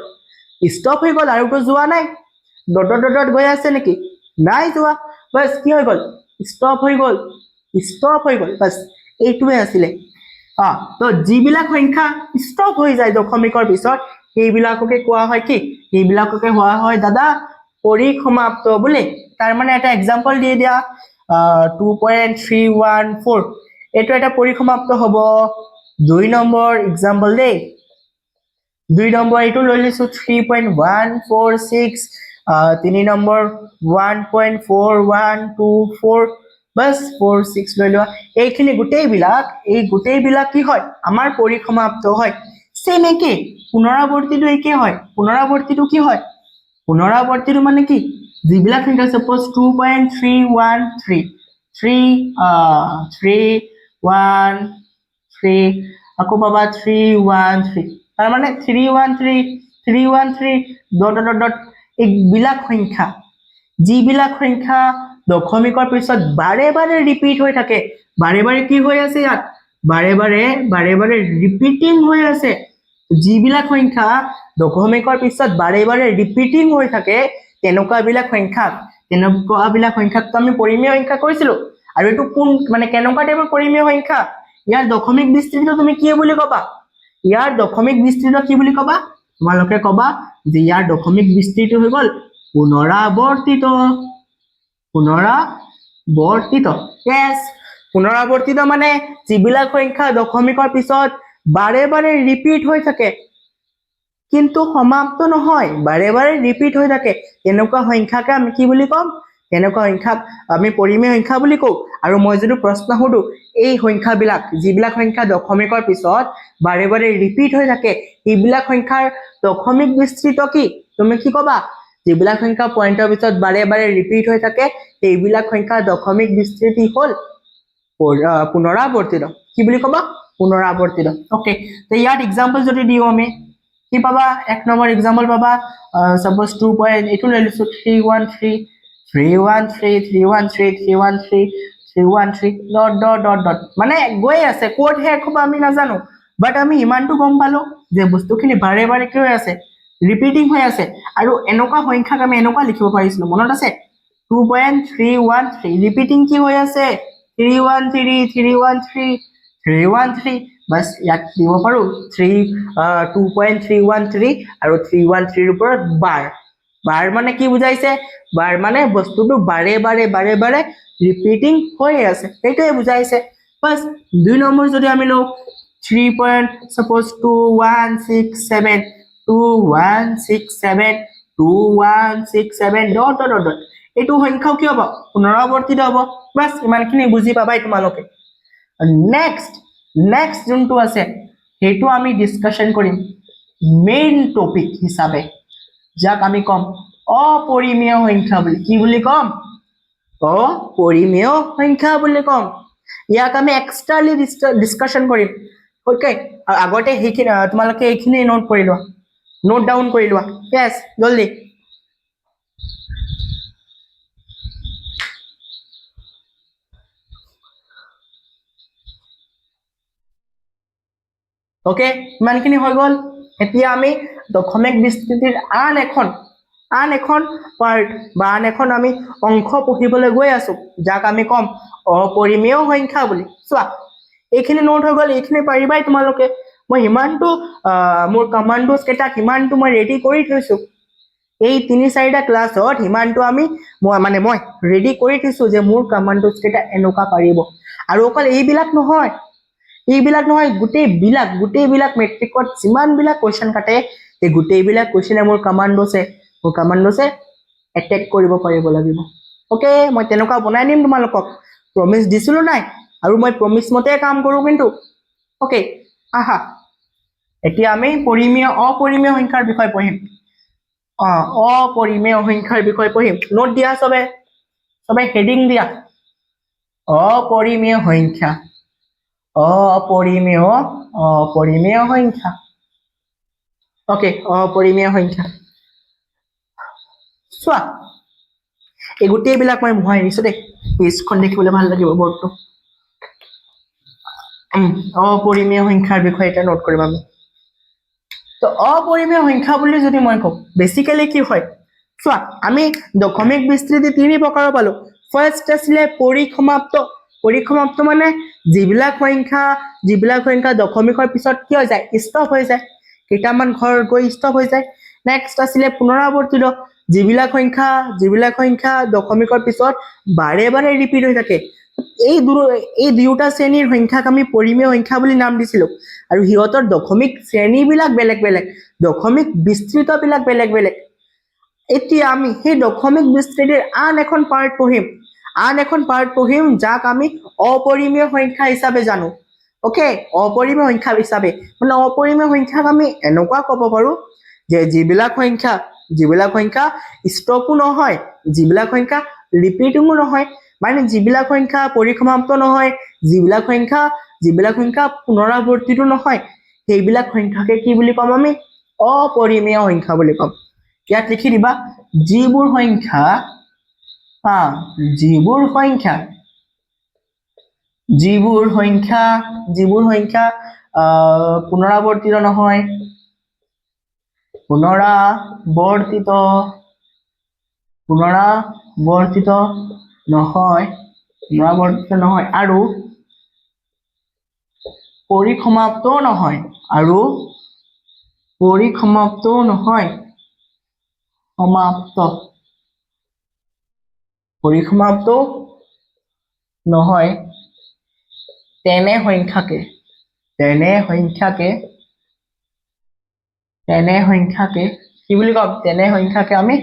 ষ্টপ হৈ গল আৰু তো যোৱা নাই ডট গৈ আছে নেকি নাই যোৱা বাস কি হৈ গল ষ্টপ হৈ গল বাস এইটোৱে আছিলে তো যিবিলাক সংখ্যা ষ্টপ হৈ যায় দশমিকৰ পিছত সেইবিলাককে কোৱা হয় কি সেইবিলাককে কোৱা হয় দাদা পৰিসমাপ্ত বুলি তাৰ মানে এটা এক্সাম্পল দি দিয়া 2.314 এইটো এটা পৰিসমাপ্ত হ'ব দুই নম্বৰ এক্সাম্পল দেই দুই নম্বৰ এইটো লৈ লৈছো 3.146 তিনি নম্বৰ 1.4124 বাস 46 লৈ লোৱা এইখিনি গোটেইবিলাক কি হয় আমাৰ পৰিসমাপ্ত হয় সেম একে পুনৰাবৰ্তিত একে হয় পুনৰাবৰ্তিত কি হয় পুনৰাবৰ্তিত মানে কি যিবিলাক সংখ্যা সাপোজ 2.313 আকৌ পাবা 313 তাৰ মানে 313 ডট এইবিলাক সংখ্যা যিবিলাক সংখ্যা দশমিকৰ পিছত বাৰে ৰিপিট হৈ থাকে বাৰে কি হৈ আছে ইয়াত বাৰে ৰিপিটিং হৈ আছে যিবিলাক সংখ্যা দশমিকৰ পিছত বাৰে ৰিপিটিং হৈ থাকে তেনেকুৱা বিলাক সংখ্যাক তো আমি পৰিমেয় সংখ্যা কৈছিলো আৰু এটো কোন মানে কেনেকুৱা টাইপৰ পৰিমেয় সংখ্যা ইয়াৰ দশমিক বিস্তৃত তুমি কি বুলি কবা ইয়াৰ দশমিক বিস্তৃত কি বুলি কবা তোমালোকে কবা যে ইয়াৰ দশমিক বিস্তৃত হৈ গল পুনৰাবৰ্তিত yes পুনৰাবৰ্তিত মানে যিবিলাক সংখ্যা দশমিকৰ পিছত বাৰে বাৰে ৰিপিট হৈ থাকে কিন্তু সমাপ্ত নহয়, বাৰে বাৰে ৰিপিট হৈ থাকে, তেনেকুৱা সংখ্যাকে আমি কি বুলি ক'ম? তেনেকুৱা সংখ্যাক আমি পৰিমেয় সংখ্যা বুলি কওঁ। আৰু মই যদি প্ৰশ্ন সুধো এই সংখ্যাবিলাক যিবিলাক সংখ্যা দশমিকৰ পিছত বাৰে বাৰে ৰিপিট হৈ থাকে এইবিলাক সংখ্যাৰ দশমিক বিস্তৃত কি? তুমি কি ক'বা? যিবিলাক সংখ্যা পইণ্টৰ পিছত বাৰে বাৰে ৰিপিট হৈ থাকে এইবিলাক সংখ্যাৰ দশমিক বিস্তৃতি হ'ল পুনৰাবৰ্তিত। কি বুলি ক'বা? পুনৰাবৰ্তিত। ওকে, তো ইয়াত এক্সাম্পল যদি দিওঁ আমি কি পাবা? এক নম্বৰ এক্সাম্পল পাবা সাপোজ 2 পইণ্ট এইটো লৈ লৈছো 313 313 313 313 313 ডট ডট ডট ডট মানে গৈ আছে, ক'ত শেষ হ'ব আমি নাজানো, বাট আমি ইমানটো গম পালো যে বস্তুখিনি বাৰে বাৰে কি হৈ আছে? ৰিপিটিং হৈ আছে। আৰু এনেকুৱা সংখ্যাক আমি এনেকুৱা লিখিব পাৰিছিলো, মনত আছে? 2.313 ৰিপিটিং কি হৈ আছে? 313 313 313 বাস ইয়াত দিব পাৰো 2.313 আৰু 313 ওপৰত বাৰ। বাৰ মানে কি বুজাইছে? বাৰ মানে বস্তুটো বাৰে বাৰে বাৰে বাৰে ৰিপিটিং হৈ আছে, সেইটোৱে বুজাইছে। বাস 2 নম্বৰ যদি আমি লওঁ 3.2167 2167 2167 ডট ডট ডট এইটো সংখ্যাও কি হ'ব? পুনৰাবৰ্তিত হ'ব। বাস ইমানখিনি বুজি পাবাই তোমালোকে। নেক্সট যোনটো আছে সেইটো আমি ডিছকাশ্যন কৰিম মেইন টপিক হিচাপে, যাক আমি ক'ম অপৰিমেয় সংখ্যা বুলি। কি বুলি ক'ম? অপৰিমেয় সংখ্যা বুলি ক'ম। ইয়াক আমি এক্সট্ৰালি ডিছকাশ্যন কৰিম। ওকে, আগতে সেইখিনি তোমালোকে এইখিনি নোট কৰি লোৱা, নোট ডাউন কৰি লোৱা। য়েছ, জলদি। ওকে, ইমানখিনি হৈ গ'ল। এতিয়া আমি দশমিক বিস্তৃতিৰ আন এখন পাৰ্ট বা আন এখন আমি অংশ পঢ়িবলৈ গৈ আছো, যাক আমি ক'ম অপৰিমেয় সংখ্যা বুলি। চোৱা, এইখিনি নোট হৈ গ'ল, এইখিনি পাৰিবাই তোমালোকে। মই সিমানটো মোৰ কমাণ্ডোজ কেইটা সিমানটো মই ৰেডি কৰি থৈছো। এই 3-4টা ক্লাছত সিমানটো মই ৰেডি কৰি থৈছো যে মোৰ কমাণ্ডোজ কেইটা এনেকুৱা পাৰিব। আৰু অকল এইবিলাক নহয়, গোটেইবিলাক মেট্ৰিকত যিমানবিলাক কুৱেশ্যন কাটে এই গোটেইবিলাক কুৱেশ্যনে মোৰ কমাণ্ডোছে এটেক কৰিব পাৰিব লাগিব। ওকে, মই তেনেকুৱা বনাই দিম তোমালোকক, প্ৰমিছ দিছিলো নাই? আৰু মই প্ৰমিছ মতে কাম কৰো কিন্তু। ওকে, আহা এতিয়া আমি অপৰিমেয় সংখ্যাৰ বিষয়ে পঢ়িম। অপৰিমেয় সংখ্যাৰ বিষয়ে পঢ়িম। নোট দিয়া চবে হেডিং দিয়া অপৰিমেয় সংখ্যা। অপৰিমেয় সংখ্যা। ওকে, অপৰিমেয় সংখ্যা। চোৱা, এই গোটেইবিলাক মই মোহাই দিছো দেই, পেজখন দেখিবলৈ ভাল লাগিব বৰ্ডটো। অপৰিমেয় সংখ্যাৰ বিষয়ে এটা নোট কৰিম আমি। তো অপৰিমেয় সংখ্যা বুলি যদি মই কওঁ বেসিক্যালি কি হয়? চোৱা, আমি দশমিক বিস্তৃতি 3 প্ৰকাৰৰ পালো। ফাৰ্স্ট আছিলে পৰিসমাপ্ত মানে যিবিলাক সংখ্যা দশমিকৰ পিছত কি হৈ যায়? ষ্টপ হৈ যায়, কেইটামান ঘৰ গৈ ষ্টপ হৈ যায়। নেক্সট আছিলে পুনৰাবৰ্তিত, যিবিলাক সংখ্যা দশমিকৰ পিছত বাৰে বাৰে ৰিপিট হৈ থাকে। এই দুয়োটা শ্ৰেণীৰ সংখ্যাক আমি পৰিমেয় সংখ্যা বুলি নাম দিছিলো। আৰু সিহঁতৰ দশমিক শ্ৰেণীবিলাক বেলেগ বেলেগ, দশমিক বিস্তৃতবিলাক বেলেগ বেলেগ। এতিয়া আমি সেই দশমিক বিস্তৃতিৰ আন এখন পাৰ্ট পঢ়িম যাক আমি অপৰিমেয় সংখ্যা হিচাপে জানো। ওকে, অপৰিমেয় সংখ্যা হিচাপে মানে অপৰিমেয় সংখ্যাক আমি এনেকুৱা ক'ব পাৰো যে যিবিলাক সংখ্যা ষ্টপো নহয়, যিবিলাক সংখ্যা ৰিপিটিঙো নহয়, মানে যিবিলাক সংখ্যা পৰিসমাপ্ত নহয়, যিবিলাক সংখ্যা পুনৰাবৰ্তিতো নহয়, সেইবিলাক সংখ্যাকে কি বুলি ক'ম? আমি অপৰিমেয় সংখ্যা বুলি ক'ম। ইয়াত লিখি দিবা যিবোৰ সংখ্যা পুনৰাবৰ্তিত নহয়, আৰু পৰিসমাপ্তও নহয়, তেনে সংখ্যাকে কি বুলি কম তেনে সংখ্যাকে আমি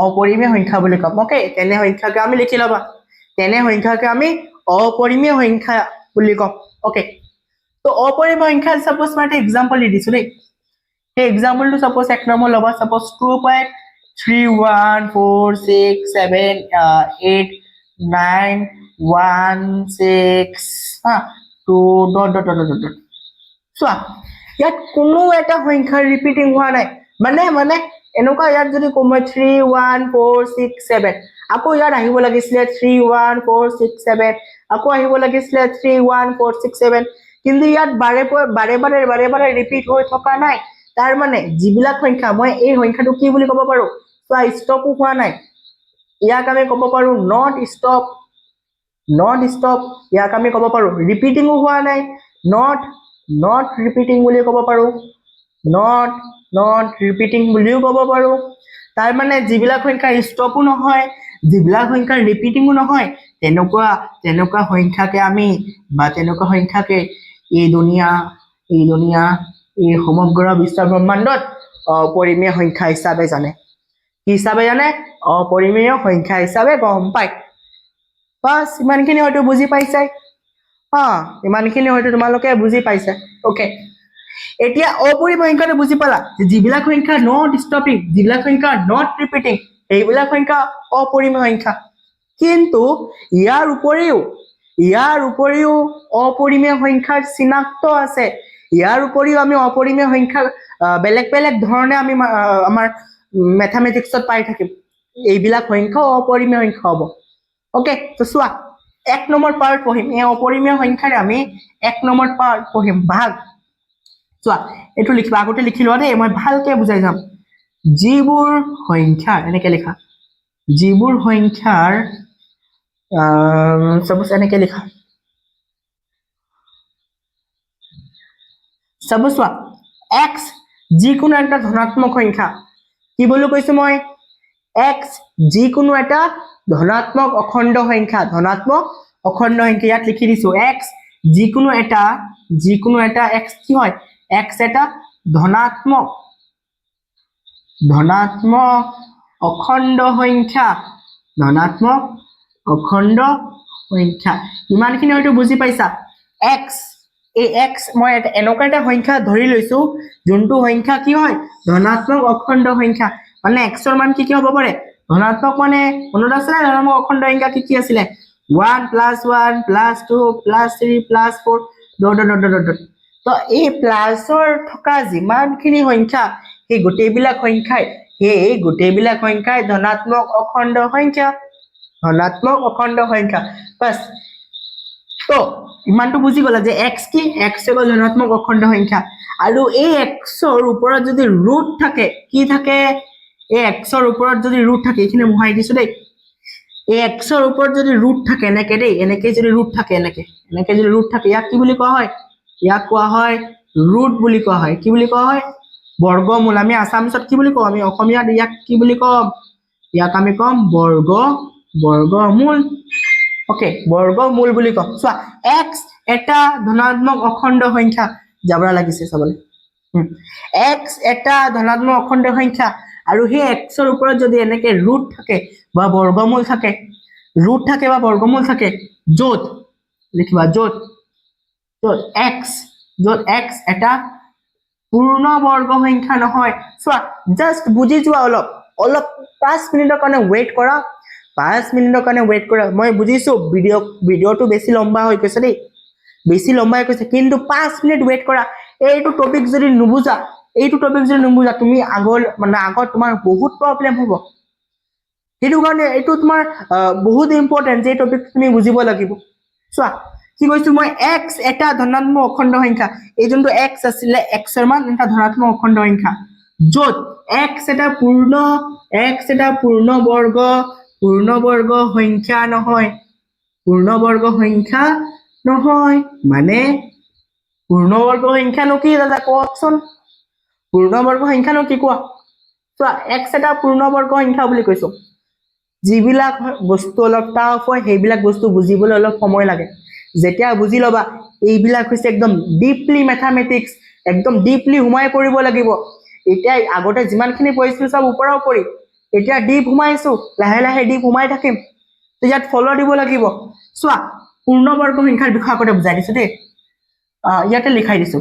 অপৰিমেয় সংখ্যা বুলি কম ওকে তেনে সংখ্যাকে আমি লিখি লবা তেনে সংখ্যাকে আমি অপৰিমেয় সংখ্যা বুলি কম ওকে তো অপৰিমেয় সংখ্যা সাপোজ মই এটা এক্সাম্পল দি দিছো দেই সেই এক্সাম্পলটো সাপোজ এক নম্বৰ লবা সাপোজ 2.3147 চোৱা ইয়াত কোনো এটা সংখ্যা ৰিপিটিং হোৱা নাই মানে এনেকুৱা ইয়াত যদি মই 31467 আকৌ ইয়াত আহিব লাগিছিলে 31467 আকৌ আহিব লাগিছিলে 31467 কিন্তু ইয়াত বাৰে ৰিপিট হৈ থকা নাই তাৰ মানে যিবিলাক সংখ্যা মই এই সংখ্যাটো কি বুলি ক'ব পাৰো চোৱা ষ্টপো হোৱা নাই ইয়াক আমি ক'ব পাৰো নট ষ্টপ ইয়াক আমি ক'ব পাৰো ৰিপিটিংও হোৱা নাই নট ৰিপিটিং বুলি ক'ব পাৰো নট ৰিপিটিং বুলিও ক'ব পাৰো তাৰ মানে যিবিলাক সংখ্যা ষ্টপো নহয় যিবিলাক সংখ্যা ৰিপিটিংও নহয় তেনেকুৱা সংখ্যাকে আমি বা তেনেকুৱা সংখ্যাকে এই দুনিয়া এই সমগ্ৰ বিশ্ব ব্ৰহ্মাণ্ডত অপৰিমেয় সংখ্যা হিচাপে জানে কি হিচাপে জানে অপৰিমেয় সংখ্যা হিচাপে গম পায় বাস ইমানখিনি হয়তো বুজি পাইছে ইমানখিনি হয়তো তোমালোকে বুজি পাইছে ওকে এতিয়া অপৰিমেয় সংখ্যাটো বুজি পালা যিবিলাক সংখ্যা নট ষ্টপিং যিবিলাক সংখ্যা নট ৰিপিটিং এইবিলাক সংখ্যা অপৰিমেয় সংখ্যা কিন্তু ইয়াৰ উপৰিও অপৰিমেয় সংখ্যাৰ চিনাক্ত আছে ইয়াৰ উপৰিও আমি অপৰিমেয় সংখ্যা বেলেগ ধৰণে আমি আমাৰ ম্যাথমেটিক্সত পাই থাকিম এইবিলাক সংখ্যা অপৰিমেয় সংখ্যা হ'ব ওকে তো চোৱা এক নম্বৰ পাৰ্ট পঢ়িম এই অপৰিমেয় সংখ্যাৰে আমি এক নম্বৰ পাৰ্ট পঢ়িম ভাগ চোৱা এইটো লিখিবা আগতে লিখি লোৱা দেই মই ভালকে বুজাই যাম যিবোৰ সংখ্যা এনেকে লিখা যিবোৰ সংখ্যাৰ সাপোজ এনেকে লিখা সাপোজ চোৱা x যিকোনো এটা ধনাত্মক সংখ্যা কি বুলি কৈছো মই x যিকোনো এটা ধনাত্মক অখণ্ড সংখ্যা ইয়াত লিখি দিছো x যিকোনো এটা x কি হয় x এটা ধনাত্মক অখণ্ড সংখ্যা ইমানখিনি হয়তো বুজি পাইছা x এই x মই এনেকুৱা এটা সংখ্যা ধৰি লৈছো যোনটো সংখ্যা কি হয় ধনাত্মক অখণ্ড সংখ্যা মানে x ৰ মান কি হ'ব পাৰে ধনাত্মক মানে মনত আছে ধনাত্মক অখণ্ড সংখ্যা কি আছিলে 1 + 1 + 2 + 3 + 4 তো এই প্লাসৰ থকা যিমানখিনি সংখ্যা এই গোটেইবিলাক সংখ্যাই ধনাত্মক অখণ্ড সংখ্যা বাস তো ইমানটো বুজি গলা যে x কি x হ'ল ধনাত্মক অখণ্ড সংখ্যা আৰু এই x ৰ ওপৰত যদি ৰুট থাকে কি থাকে এই x ৰ ওপৰত যদি ৰুট থাকে এখিনি মোহাই দিছো দেই এই x ৰ ওপৰত যদি ৰুট থাকে এনেকে দেই এনেকে যদি ৰুট থাকে ইয়াক কি বুলি কোৱা হয় ইয়াক কোৱা হয় ৰুট বুলি কোৱা হয় কি বুলি কোৱা হয় বৰ্গমূল আমি আসামিছত কি বুলি কওঁ আমি অসমীয়াত ইয়াক কি বুলি কম ইয়াক আমি কম বৰ্গমূল ওকে বৰ্গমূল বুলি কম চোৱা x এটা ধনাত্মক অখণ্ড সংখ্যা যাবৰা লাগিছে চাবলৈ x এটা ধনাত্মক অখণ্ড সংখ্যা আৰু সেই x ৰ ওপৰত যদি এনেকে ৰুট থাকে বা বৰ্গমূল থাকে য'ত লিখিবা য'ত x এটা পূৰ্ণ বৰ্গ সংখ্যা নহয় চোৱা জাস্ট বুজি যোৱা অলপ 5 মিনিটৰ কাৰণে ওয়েট কৰা 5 মিনিটৰ কাৰণে ওয়েট কৰা মই বুজিছো ভিডিওটো বেছি লম্বা হৈ গৈছে দেই কিন্তু 5 মিনিট ওয়েট কৰা এইটো টপিক যদি নুবুজা তুমি আগত তোমাৰ বহুত প্ৰবলেম হ'ব সেইটো কাৰণে এইটো তোমাৰ বহুত ইম্পৰ্টেন্ট যে টপিক তুমি বুজিব লাগিব চোৱা কি কৈছো মই x এটা ধনাত্মক অখণ্ড সংখ্যা এই যোনটো x আছিলে x ৰ মান এটা ধনাত্মক অখণ্ড সংখ্যা য'ত x এটা পূৰ্ণ বৰ্গ সংখ্যা নহয় মানে পূৰ্ণ বৰ্গ সংখ্যা নো কি দাদা কোৱাচোন পূৰ্ণ বৰ্গ সংখ্যা নো কি কোৱা চোৱা x এটা পূৰ্ণ বৰ্গ সংখ্যা বুলি কৈছো যিবিলাক বস্তু অলপ টাফ হয় সেইবিলাক বস্তু বুজিবলৈ অলপ সময় লাগে যেতিয়া বুজি লবা এইবিলাক হৈছে একদম ডিপলি ম্যাথমেটিক্স একদম ডিপলি হুমাই পৰিব লাগিব এতিয়া আগতে যিমানখিনি পঢ়িছিলো সব ওপৰৰ ওপৰি এতিয়া ডিপ হুমাইছো লাহে লাহে ডিপ হুমাই থাকিম তো ইয়াত ফলো দিব লাগিব চোৱা পূৰ্ণবৰ্গ সংখ্যাৰ বিষয়ে আগতে বুজাই দিছো দেই ইয়াতে লিখাই দিছো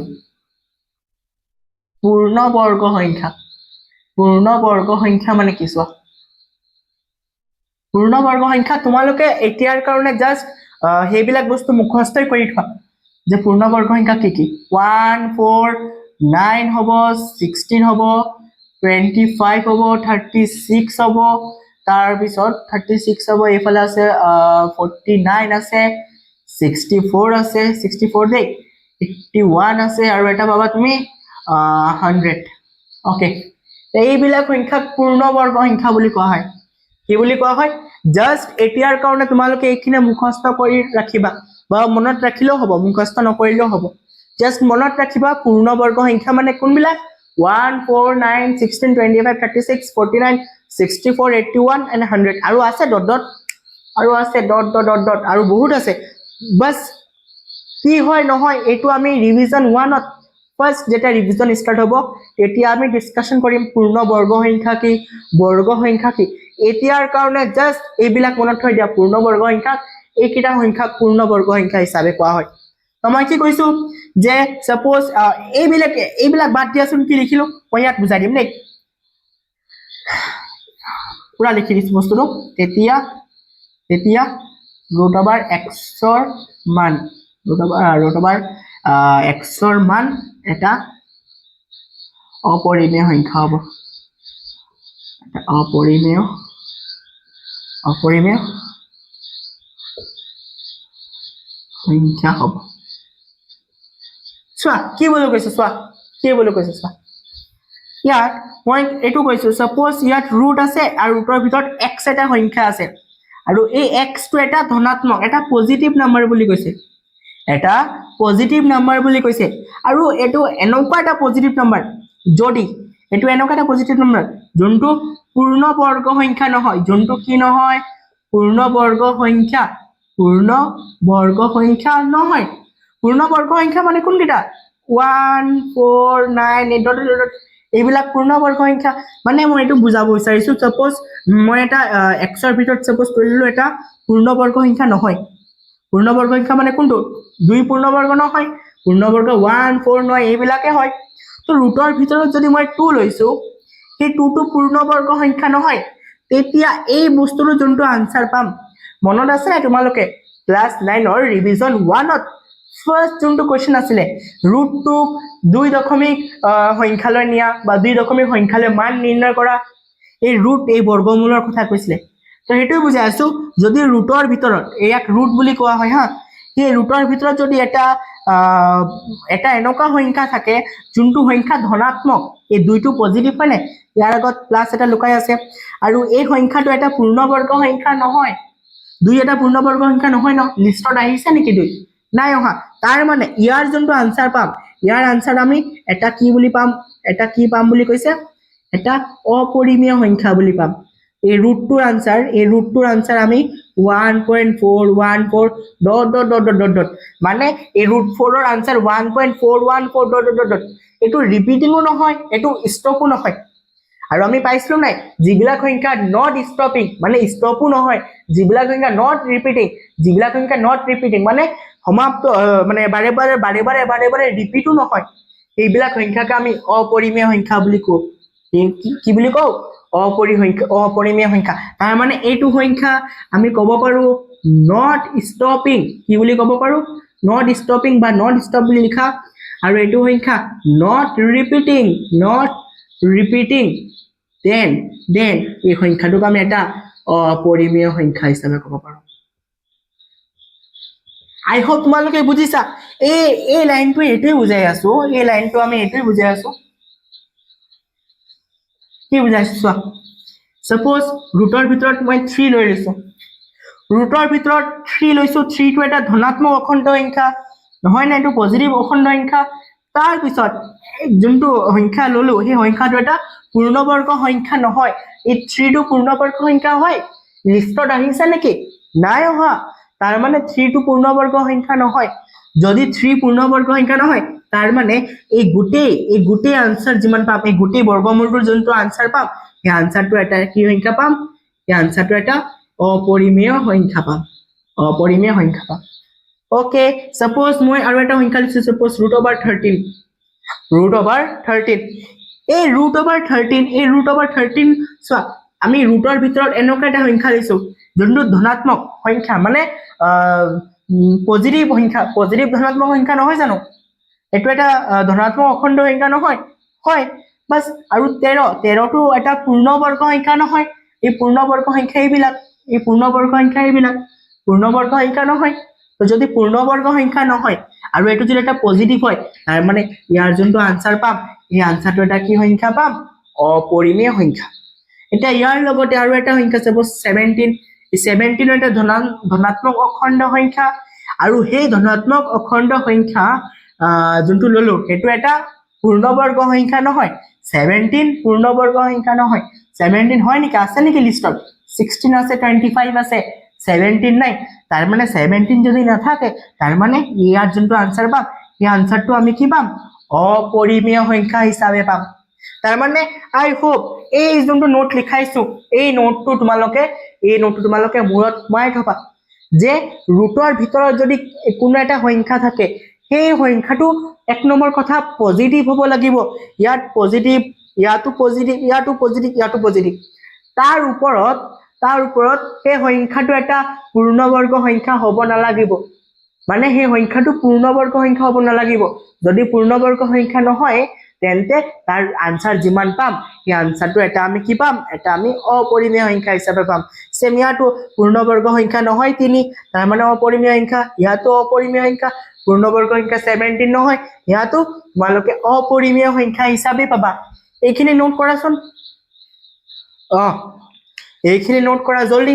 পূৰ্ণবৰ্গ সংখ্যা মানে কি চোৱা পূৰ্ণবৰ্গ সংখ্যা তোমালোকে এতিয়াৰ কাৰণে জাস্ট হেবিলাক বস্তু মুখস্থই কৰি থোৱা যে পূৰ্ণবৰ্গ সংখ্যা কি কি 1 4 9 হ'ব 16 হ'ব 25 হ'ব 36 হ'ব তাৰ পিছত 36 হ'ব এইফালে আছে 49 আছে 64 আছে 64 দেই 81 আছে আৰু এটা পাবা তুমি 100 ওকে এইবিলাক সংখ্যাক পূৰ্ণবৰ্গ সংখ্যা বুলি কোৱা হয় কি বুলি কোৱা হয় জাস্ট এতিয়াৰ কাৰণে তোমালোকে এইখিনি মুখস্থ কৰি ৰাখিবা বা মনত ৰাখিলেও হ'ব মুখস্থ নকৰিলেও হ'ব জাস্ট মনত ৰাখিবা পূৰ্ণবৰ্গ সংখ্যা মানে কোনবিলাক 1 4 9 16 25 36 49 64 81 and 100 আৰু আছে ডট ডট আৰু আছে ডট ডট ডট ডট আৰু বহুত আছে বাস কি হয় নহয় এটো আমি ৰিভিজন 1 ত ফাৰ্স্ট যেটা ৰিভিজন স্টাৰ্ট হবো তেতিয়া আমি ডিসকাশন কৰিম পূৰ্ণবৰ্গ সংখ্যা কি বৰ্গ সংখ্যা কি এতিয়াৰ কাৰণে জাস্ট এইবিলাক মনত থৈ দিয়া পূৰ্ণবৰ্গ সংখ্যা এইকিটা সংখ্যা পূৰ্ণবৰ্গ সংখ্যা হিচাপে কোৱা হয় তো মই কি কৈছো যে সাপোজ এইবিলাক বাদ দিয়াচোন কি লিখিলো মই ইয়াত বুজাই দিম নেকি পুৰা লিখি দিছো বস্তুটো তেতিয়া ৰুট ওভাৰ x ৰ মান ৰুট ওভাৰ x ৰ মান এটা অপৰিমেয় সংখ্যা হ'ব অপৰিমেয় সংখ্যা হ'ব চোৱা কি বুলি কৈছো চোৱা ইয়াত মই এটো কৈছো সাপোজ ইয়াত ৰুট আছে আৰু ৰুটৰ ভিতৰত x এটা সংখ্যা আছে আৰু এই x টো এটা ধনাত্মক এটা পজিটিভ নাম্বাৰ বুলি কৈছে এটা পজিটিভ নাম্বাৰ বুলি কৈছে আৰু এটো এনেকুৱা এটা পজিটিভ নাম্বাৰ যদি এটো এনেকুৱা এটা পজিটিভ নাম্বাৰ যোনটো পূৰ্ণবৰ্গ সংখ্যা নহয় যোনটো কি নহয় পূৰ্ণবৰ্গ সংখ্যা নহয় পূৰ্ণবৰ্গ সংখ্যা মানে কোনকিটা 1 4 9 8 এইবিলাক পূৰ্ণবৰ্গ সংখ্যা মানে মই এটো বুজাব বিচাৰিছো সাপোজ মই এটা x ৰ ভিতৰত সাপোজ কৰিলো এটা পূৰ্ণবৰ্গ সংখ্যা নহয় পূৰ্ণবৰ্গ সংখ্যা মানে কোনটো দুই পূৰ্ণবৰ্গ নহয় পূৰ্ণবৰ্গ 1 4 9 এইবিলাকে হয় তো ৰুটৰ ভিতৰত যদি মই 2 লৈছো সেই 2 টো পূৰ্ণবৰ্গ সংখ্যা নহয় তেতিয়া এই বস্তুৰ যোনটো আনসাৰ পাম মনত আছে তোমালোকে ক্লাস 9 ৰ ৰিভিজন 1 ত ফাৰ্স্ট যোনটো কোৱেশ্চন আছিলে ৰুট টু 2 দশমিক সংখ্যালৈ নিয়া বা 2 দশমিক সংখ্যালৈ মান নিৰ্ণয় কৰা এই ৰুট এই বৰ্গমূলৰ কথা কৈছিলে তো হেতু বুজাই আছো যদি ৰুটৰ ভিতৰত ইয়াক ৰুট বুলি কোৱা হয় হা এই ৰুটৰ ভিতৰত যদি এটা এনেকুৱা সংখ্যা থাকে যোনটো সংখ্যা ধনাত্মক এই দুইটো পজিটিভ হয় নে ইয়াৰ আগত প্লাস এটা লুকাই আছে আৰু এই সংখ্যাটো এটা পূৰ্ণবৰ্গ সংখ্যা নহয় দুই এটা পূৰ্ণবৰ্গ সংখ্যা নহয় ন লিষ্টত আহিছে নেকি দুই নাই অহা তাৰ মানে ইয়াৰ যোনটো আনসাৰ পাম ইয়াৰ আনসাৰ আমি এটা কি পাম বুলি কৈছে এটা অপৰিমেয় সংখ্যা বুলি পাম এই ৰুটটোৰ আনসাৰ আমি 1.414 dot dot dot dot dot মানে এই ৰুট 4 ৰ আনসাৰ 1.414 ডট ডট ডট এটো ৰিপিটিংও নহয় এটো ষ্টপও নহয় আৰু আমি পাইছিলো নাই যিবিলাক সংখ্যা নট ষ্টপিং মানে ষ্টপও নহয় যিবিলাক সংখ্যা নট ৰিপিটিং মানে সমাপ্ত মানে বাৰে ৰিপিটো নহয় এইবিলাক সংখ্যাকে আমি অপৰিমেয় সংখ্যা বুলি কও কি বুলি কও অপৰিমেয় সংখ্যা তাৰ মানে এইটো সংখ্যা আমি ক'ব পাৰো নট ষ্টপিং কি বুলি ক'ব পাৰো নট ষ্টপিং বা নট ষ্টপ বুলি লিখা আৰু এইটো সংখ্যা নট ৰিপিটিং দেন এই সংখ্যাটোক আমি এটা অপৰিমেয় সংখ্যা হিচাপে ক'ব পাৰো আই হোপ তোমালোকে বুজিছা এই লাইনটো এটাই বুজাই আছো এই লাইনটো আমি এটাই বুজাই আছো কি বুজাইছো চোৱা সাপোজ ৰুটৰ ভিতৰত মই 3 লৈ লৈছো ৰুটৰ ভিতৰত 3 লৈছো 3 টো এটা ধনাত্মক অখণ্ড সংখ্যা নহয় না এটো পজিটিভ অখণ্ড সংখ্যা তাৰ পিছত যোনটো সংখ্যা ললো সেই সংখ্যাটো এটা পূৰ্ণবৰ্গ সংখ্যা নহয় এই 3 টো পূৰ্ণবৰ্গ সংখ্যা হয় লিষ্টত আহিছে নেকি নাই অহা তাৰ মানে 3 টো পূৰ্ণবৰ্গ সংখ্যা নহয় যদি 3 পূৰ্ণবৰ্গ সংখ্যা নহয় তাৰ মানে এই গোটেই আনসাৰ যিমান পাম এই গোটেই বৰ্গমূলটোৰ যোনটো আনসাৰ পাম এই আনসাৰটো এটা কি সংখ্যা পাম এই আনসাৰটো এটা অপৰিমেয় সংখ্যা পাম অপৰিমেয় সংখ্যা পাম ওকে সাপোজ মই আৰু এটা সংখ্যা লিখিছো সাপোজ √13 এই √13 চোৱা আমি ৰুটৰ ভিতৰত এনেকুৱা এটা সংখ্যা লৈছো যোনটো ধনাত্মক সংখ্যা মানে পজিটিভ ধনাত্মক সংখ্যা নহয় জানো এটো এটা ধনাত্মক অখণ্ড সংখ্যা নহয় হয় বাস আৰু 13 টো এটা পূৰ্ণবৰ্গ সংখ্যা নহয় এই পূৰ্ণবৰ্গ সংখ্যা এইবিলাক পূৰ্ণবৰ্গ সংখ্যা নহয় তো যদি পূৰ্ণবৰ্গ সংখ্যা নহয় আৰু এটো যদি এটা পজিটিভ হয় তাৰ মানে ইয়াৰ যোনটো আনসাৰ পাম এই আনসাৰটো এটা কি সংখ্যা পাম অপৰিমেয় সংখ্যা এটা ইয়াৰ লগতে আৰু এটা সংখ্যা সাপোজ 17 এটা ধনাত্মক অখণ্ড সংখ্যা আৰু সেই ধনাত্মক অখণ্ড সংখ্যা যোনটো ললো এটো এটা পূৰ্ণবৰ্গ সংখ্যা নহয় 17 পূৰ্ণবৰ্গ সংখ্যা নহয় 17 হয় নেকি আছে নেকি লিষ্টত 16 আছে 25 আছে 17 নাই তাৰ মানে 17 যদি নাথাকে তাৰ মানে ইয়াৰ যোনটো আনসাৰ পাম এই আনসাৰটো আমি কি পাম অপৰিমেয় সংখ্যা হিচাপে পাম তাৰ মানে আই হোপ এই যোনটো নোট লিখাইছো এই নোটটো তোমালোকে মূৰত মাই থবা যে ৰুটৰ ভিতৰত যদি কোনো এটা সংখ্যা থাকে সেই সংখ্যাটো এক নম্বৰ কথা পজিটিভ হ'ব লাগিব ইয়াত পজিটিভ ইয়াতো পজিটিভ তাৰ ওপৰত সেই সংখ্যাটো এটা পূৰ্ণবৰ্গ সংখ্যা হ'ব নালাগিব মানে সেই সংখ্যাটো পূৰ্ণবৰ্গ সংখ্যা হ'ব নালাগিব যদি পূৰ্ণবৰ্গ সংখ্যা নহয় তেন্তে তাৰ আনসাৰ যিমান পাম এই আনসাৰটো এটা আমি কি পাম এটা আমি অপৰিমেয় সংখ্যা হিচাপে পাম সেম ইয়াতো পূৰ্ণবৰ্গ সংখ্যা নহয় 3 তাৰ মানে অপৰিমেয় সংখ্যা ইয়াতো অপৰিমেয় সংখ্যা পূৰ্ণবৰ্গ সংখ্যা 17 নহয় ইয়াতো তোমালোকে অপৰিমেয় সংখ্যা হিচাপে পাবা এইখিনি নোট কৰাচোন এইখিনি নোট কৰা জলদি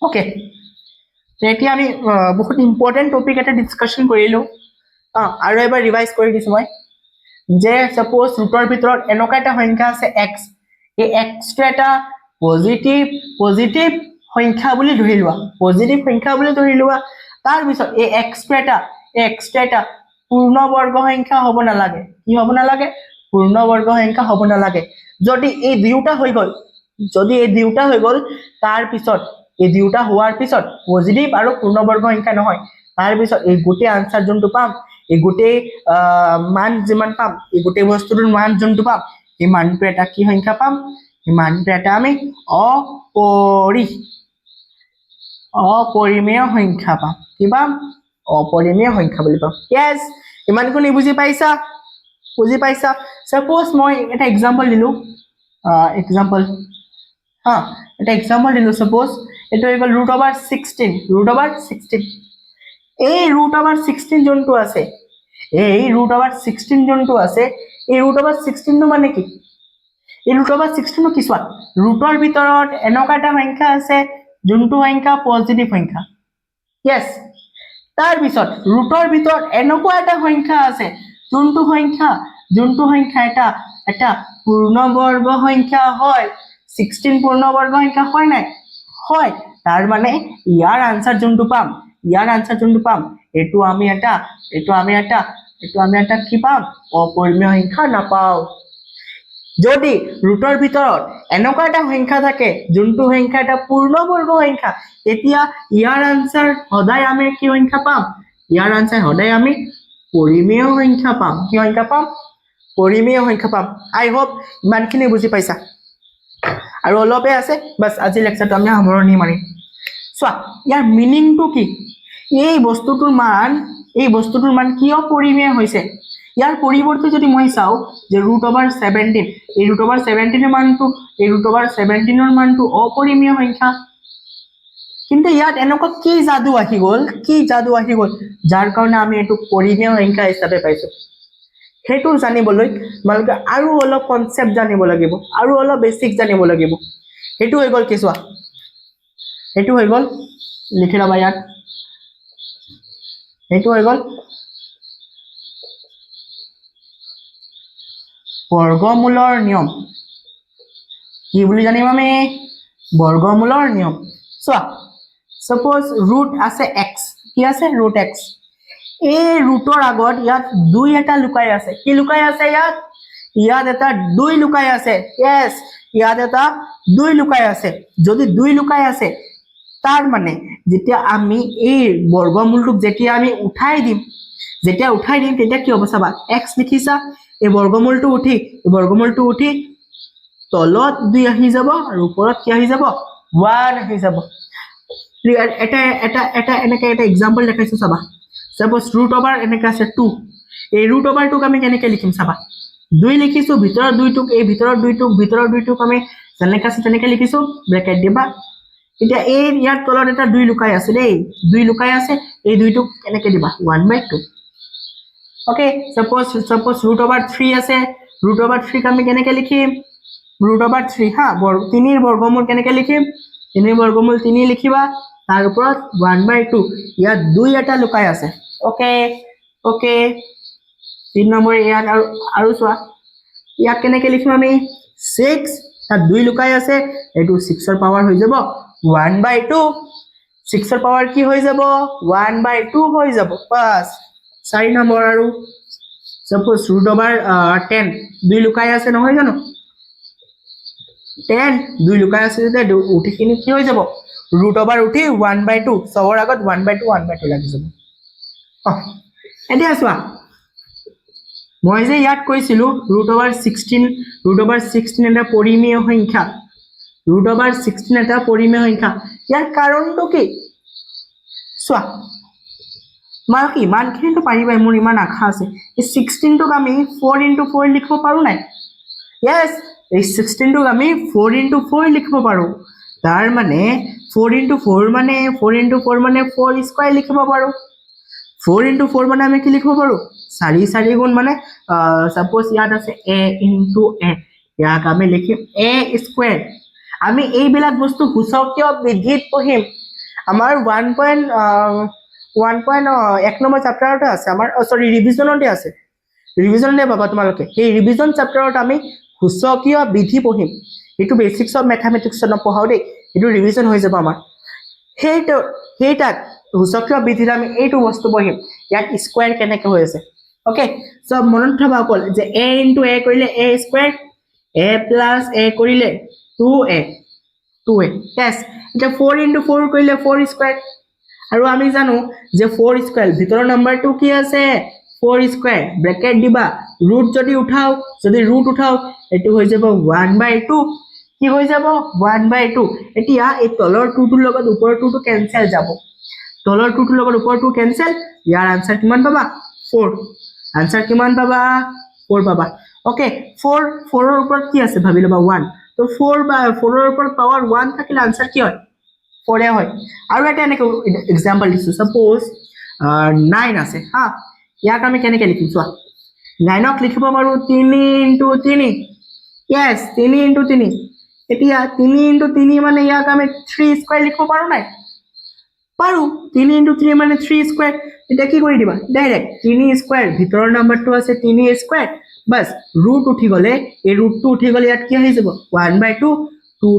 ওকে এতিয়া আমি বহুত ইম্পৰ্টেন্ট টপিক এটা ডিসকাশন কৰিলো আৰু এবাৰ ৰিভাইজ কৰি দিছো মই যে সাপোজ ৰুটৰ ভিতৰত এনেকুৱা এটা সংখ্যা আছে x এই x টো এটা পজিটিভ সংখ্যা বুলি ধৰি লোৱা তাৰ পিছত এই x টো এটা পূৰ্ণবৰ্গ সংখ্যা হ'ব নালাগে কি হ'ব নালাগে পূৰ্ণবৰ্গ সংখ্যা হ'ব নালাগে যদি এই দুটা হৈ গল তাৰ পিছত এই দুটা হোৱাৰ পিছত পজিটিভ আৰু পূৰ্ণবৰ্গ সংখ্যা নহয় তাৰ পিছত এই গোটেই আনসাৰ যোনটো পাম এই গোটেই মান যিমান পাম এই গোটেই বস্তুটোৰ মান যোনটো পাম এই মানটো এটা কি সংখ্যা পাম এই মানটো এটা আমি অপৰিমেয় সংখ্যা পাম কি পাম অপৰিমেয় সংখ্যা বুলি পাম yes ইমানখিনি বুজি পাইছা সাপোজ মই এটা এক্সাম্পল দিলো এটা এক্সাম্পল দিলো সাপোজ এটো হৈ গল √16 এই √16 যোনটো আছে এই √16 যোনটো আছে এই √16 টো মানে কি এই √16 টো কি চোৱা ৰুটৰ ভিতৰত এনেকুৱা এটা সংখ্যা আছে যোনটো সংখ্যা পজিটিভ সংখ্যা yes তাৰ পিছত ৰুটৰ ভিতৰত এনেকুৱা এটা সংখ্যা আছে যোনটো সংখ্যা এটা পূৰ্ণবৰ্গ সংখ্যা হয় 16 পূৰ্ণবৰ্গ সংখ্যা হয় নাই হয় তাৰ মানে ইয়াৰ আনসাৰ যোনটো পাম এটো আমি এটা কি পাম অপৰিমেয় সংখ্যা নাপাও যদি ৰুটৰ ভিতৰত এনেকুৱা এটা সংখ্যা থাকে যোনটো সংখ্যা এটা পূৰ্ণবৰ্গ সংখ্যা তেতিয়া ইয়াৰ আনসাৰ সদায় আমি কি সংখ্যা পাম ইয়াৰ আনসাৰ সদায় আমি পৰিমেয় সংখ্যা পাম কি সংখ্যা পাম পৰিমেয় সংখ্যা পাম আই হোপ ইমানখিনি বুজি পাইছা আৰু অলপে আছে বাস আজি লেকচাৰটো আমি সামৰণি মাৰিম চোৱা ইয়াৰ মিনিংটো কি এই বস্তুটোৰ মান কিয় পৰিমেয় হৈছে ইয়াৰ পৰিৱৰ্তে যদি মই চাও যে √17 এই √17 ৰ মানটো অপৰিমেয় সংখ্যা কিন্তু ইয়াত এনেকুৱা কি জাদু আহি গল যাৰ কাৰণে আমি এটো পৰিমেয় সংখ্যা হিচাপে পাইছো হেতু জানিবলৈ তোমালোকে আৰু অলপ কনসেপ্ট জানিব লাগিব আৰু অলপ বেসিক জানিব লাগিব হেতু হৈ গল কি চোৱা হেতু হৈ গল লিখি লবা ইয়াত হেতু হৈ গল বৰ্গমূলৰ নিয়ম কি বুলি জানিম আমি বৰ্গমূলৰ নিয়ম চোৱা suppose root আছে x কি আছে root x এই ৰুটৰ আগত ইয়াত 2 এটা লুকাই আছে কি লুকাই আছে ইয়াত এটা 2 লুকাই আছে yes ইয়াত এটা 2 লুকাই আছে যদি 2 লুকাই আছে তাৰ মানে যেতিয়া আমি এই বৰ্গমূলটোক যেতিয়া আমি উঠাই দিম তেতিয়া কি হ'ব চাবা x লিখিছা এই বৰ্গমূলটো উঠি তলত 2 আহি যাব আৰু ওপৰত কি আহি যাব 1 আহি যাব এটা এনেকে এটা এক্সাম্পল দেখাইছো চাবা suppose root over এনেকে আছে 2 এই root over টোক আমি কেনেকে লিখিম চাবা 2 লিখিছো ভিতৰৰ 2 টোক এই ভিতৰৰ 2 টোক আমি যেনেকে আছে তেনেকে লিখিছো ব্ৰেকেট দিবা এতিয়া এই ইয়াৰ তলত এটা 2 লুকাই আছে দেই 2 লুকাই আছে এই 2 টোক কেনেকে দিবা 1/2 ওকে suppose root over 3 আছে root over 3 ক আমি কেনেকে লিখিম root over 3 হা 3 এর বর্গমূল কেনেকে লিখিম 3 এর বর্গমূল 3 লিখিবা তার উপর 1/2 ইয়াত 2 এটা লুকাই আছে ওকে 3 নম্বৰ ইয়াত আৰু চোৱা ইয়াত কেনেকে লিখিম আমি 6 তাত 2 লুকাই আছে এটো 6 এর পাওয়ার হৈ যাব 1/2 6 এর পাওয়ার কি হৈ যাব 1/2 হৈ যাব বাস 4 নম্বৰ আৰু suppose root over 10 2 লুকাই আছে নহয় জানো 10 2 লুকাই আছে যে উঠিখিনি কি হৈ যাব root over উঠি 1/2 সবৰ আগত 1/2 লাগি যাব এতিয়া চোৱা মই যে ইয়াত কৈছিলো root over 16 এটা পৰিমেয় সংখ্যা root over 16 এটা পৰিমেয় সংখ্যা ইয়াৰ কাৰণটো কি চোৱা মাৰ কি মানখিনি তো পাৰিবাই মোৰ ইমান আশা আছে এই 16 টোক আমি 4 * 4 লিখিব পাৰো নাই yes এই 16 টোক আমি 4 * 4 লিখিব পাৰো তাৰ মানে 4 * 4 মানে 4 স্কয়াৰ লিখিব পাৰো 4 * 4 মানে আমি কি লিখিব পাৰো 4 গুণ মানে সাপোজ ইয়াত আছে a * a ইয়াক আমি লিখিম a স্কয়াৰ আমি এইবিলাক বস্তু সূচকীয় বিধিত পঢ়িম আমাৰ 1.1 নম্বৰ চেপ্টাৰতে আছে আমাৰ সৰি ৰিভিজনতে আছে ৰিভিজনতে পাবা তোমালোকে এই ৰিভিজন চেপ্টাৰত আমি সূচকীয় বিধি পঢ়িম এটো বেসিক্স অফ ম্যাথমেটিক্স নপঢ়াও দেই এটো ৰিভিজন হৈ যাব আমাৰ হেইটাত সূচকীয় বিধিত আমি এইটো বস্তু পঢ়িম ইয়াত স্কয়াৰ কেনেকে হৈ আছে ওকে সো মনত থবা অকল যে a * a কৰিলে a স্কয়াৰ a + a কৰিলে 2a yes এটা 4 * 4 কৰিলে 4 স্কয়াৰ আৰু আমি জানো যে 4 স্কয়াৰ ভিতৰৰ নাম্বাৰটো কি আছে 4 স্কয়াৰ ব্ৰেকেট দিবা ৰুট যদি উঠাও এটো হৈ যাব 1/2 কি হৈ যাব 1/2 এতিয়া এই তলৰ 2 টোৰ লগত ওপৰৰ 2 টো কেনসেল যাব তলৰ 2 টোৰ লগত ওপৰৰ 2 কেনসেল ইয়াৰ আনসাৰ কিমান পাবা 4 আনসাৰ কিমান পাবা 4 পাবা ওকে 4 ৰ ওপৰত কি আছে ভাবি লবা 1 তো 4 ৰ ওপৰত পাৱাৰ 1 থাকিলে আনসাৰ কি হয় 4 এ হয় আৰু এটা এনেকে एग्जांपल দিছো সাপোজ 9 আছে হা ইয়াক আমি কেনেকে লিখিম চোৱা 9 ক লিখিব পাৰো 3 * 3 yes 3 * 3 এতিয়া 3 * 3 মানে ইয়াক আমি 3 স্কয়াৰ লিখিব পাৰো নাই পাৰো 3 * 3 মানে 3 স্কয়াৰ এটা কি কৰি দিবা ডাইৰেক্ট 3 স্কয়াৰ ভিতৰৰ নাম্বাৰটো আছে 3 স্কয়াৰ বাস ৰুট উঠি গলে এই ৰুটটো উঠি গলে ইয়াত কি হৈ যাব 1/2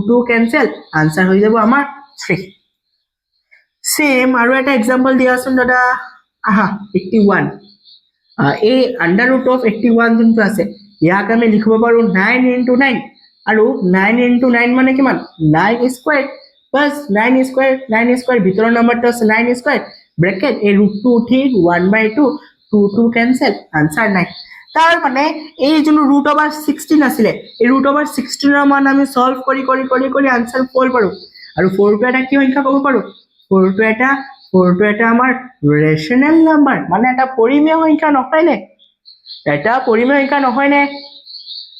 2 কেনসেল আনসাৰ হৈ যাব আমাৰ 3 সেম আৰু এটা एग्जांपल দিয়াছোন দাদা আহা 81 এই আন্ডাৰ ৰুট অফ 81 যোনটো আছে ইয়াক আমি লিখিব পাৰো 9 * 9 আৰু 9 * 9 মানে কিমান 9 স্কয়াৰ বাস 9 স্কয়াৰ ভিতৰৰ নাম্বাৰটো আছে 9 স্কয়াৰ ব্ৰেকেট এই ৰুটটো উঠি 1/2 2 কেনসেল আনসাৰ 9 তাৰ মানে এই যোনটো ৰুট ওভাৰ 16 আছিল এই ৰুট ওভাৰ 16 ৰ মান আমি সলভ কৰি আনসাৰ 4 পাৰো আৰু 4 টো এটা কি সংখ্যা ক'ব পাৰো 4 টো এটা আমাৰ ৰেশনাল নাম্বাৰ মানে এটা পৰিমেয় সংখ্যা নহয় নে এটা পৰিমেয় সংখ্যা নহয় নে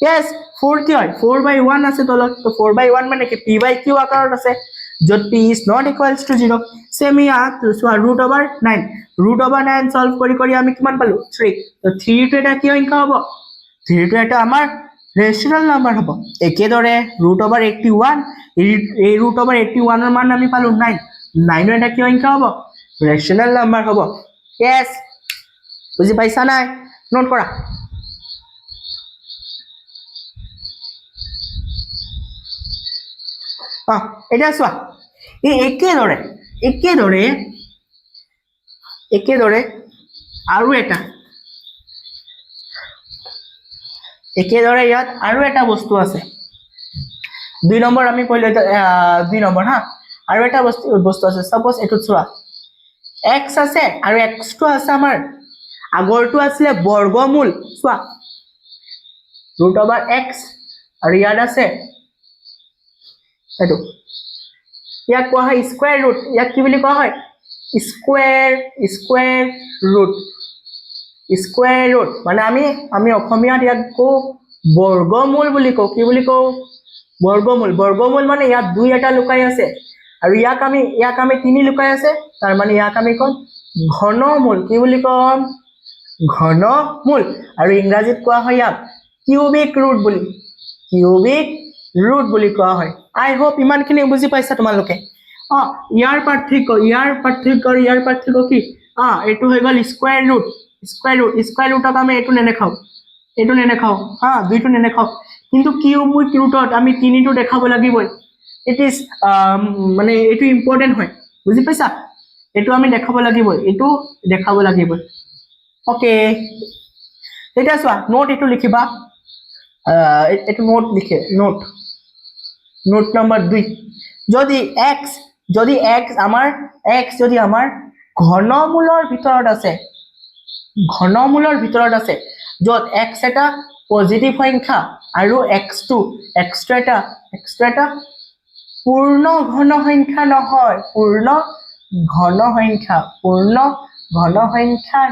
yes 4 কি হয় 4/1 আছে তলত তো 4/1 মানে কি p/q আকাৰত আছে যত p is not equals to 0 same ইয়াত সোৱা ৰুট ওভাৰ 9 সলভ কৰি আমি কিমান পালো 3 তো 3 টো এটা কি সংখ্যা হ'ব 3 টো এটা আমাৰ ৰেশনাল নাম্বাৰ হ'ব একেদৰে ৰুট ওভাৰ 81 এই ৰুট ওভাৰ 81 ৰ মান আমি পালো 9 9 এটা কি সংখ্যা হ'ব ৰেশনাল নাম্বাৰ হ'ব yes বুজি পাইছা নাই নোট কৰা এতিয়া চোৱা এই একেদৰে আৰু ইয়াত আৰু এটা বস্তু আছে 2 নম্বৰ আমি কইলো 2 নম্বৰ হা আৰু এটা বস্তু আছে সাপোজ এটো চোৱা x আছে আৰু x টো আছে আমাৰ আগৰটো আছিল বৰ্গমূল চোৱা √x আৰু ইয়াত আছে এটো ইয়াক কোৱা হয় স্কয়াৰ ৰুট ইয়াক কি বুলি কোৱা হয় স্কয়াৰ ৰুট মানে আমি অসমীয়াত ইয়াক কো বৰ্গমূল বুলি কও কি বুলি কও বৰ্গমূল মানে ইয়াত 2 এটা লুকাই আছে আৰু ইয়াক আমি 3 লুকাই আছে তাৰ মানে ইয়াক আমি কম ঘনমূল কি বুলি কম ঘনমূল আৰু ইংৰাজীত কোৱা হয় ইয়াক কিউবিক ৰুট বুলি কোৱা হয় আই হোপ ইমানখিনি বুজি পাইছা তোমালোকে ইয়াৰ পাৰ্থক্য কি এটো হৈ গল স্কয়াৰ ৰুটক আমি এটো নেনেখাও দুইটো নেনেখাও কিন্তু কিউবিক ৰুটত আমি 3 টো দেখাব লাগিবই ইট ইজ মানে এটো ইম্পৰ্টেন্ট হয় বুজি পাইছা এটো আমি দেখাব লাগিবই ওকে এটা চোৱা নোট এটো লিখিবা এটো নোট নম্বৰ 2 যদি x আমাৰ ঘনমূলৰ ভিতৰত আছে যত x এটা পজিটিভ সংখ্যা আৰু x2 এটা পূৰ্ণ ঘন সংখ্যা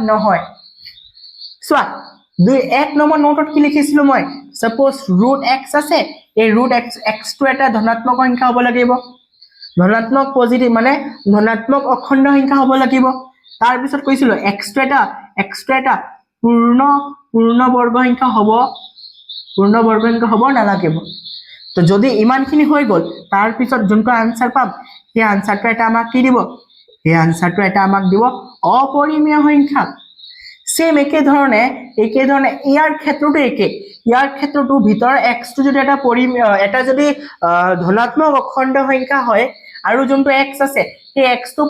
নহয় চোৱা 1 নম্বৰ নোটত কি লিখিছিলো মই সাপোজ √x আছে এই √x2 এটা ধনাত্মক সংখ্যা হ'ব লাগিব ধনাত্মক পজিটিভ মানে ধনাত্মক অখণ্ড সংখ্যা হ'ব লাগিব তাৰ পিছত কৈছিলো x2 এটা পূৰ্ণ বৰ্গ সংখ্যা হ'ব নালাগিব তো যদি ইমানখিনি হৈ গল তাৰ পিছত যোনটো আনসাৰ পাম সেই আনসাৰটো এটা আমাক কি দিব দিব অপৰিমেয় সংখ্যা সেম একে ধৰণে ইয়াৰ ক্ষেত্ৰটো ভিতৰ x টো যদি এটা যদি ধনাত্মক অখণ্ড সংখ্যা হয় আৰু যোনটো x আছে সেই x টো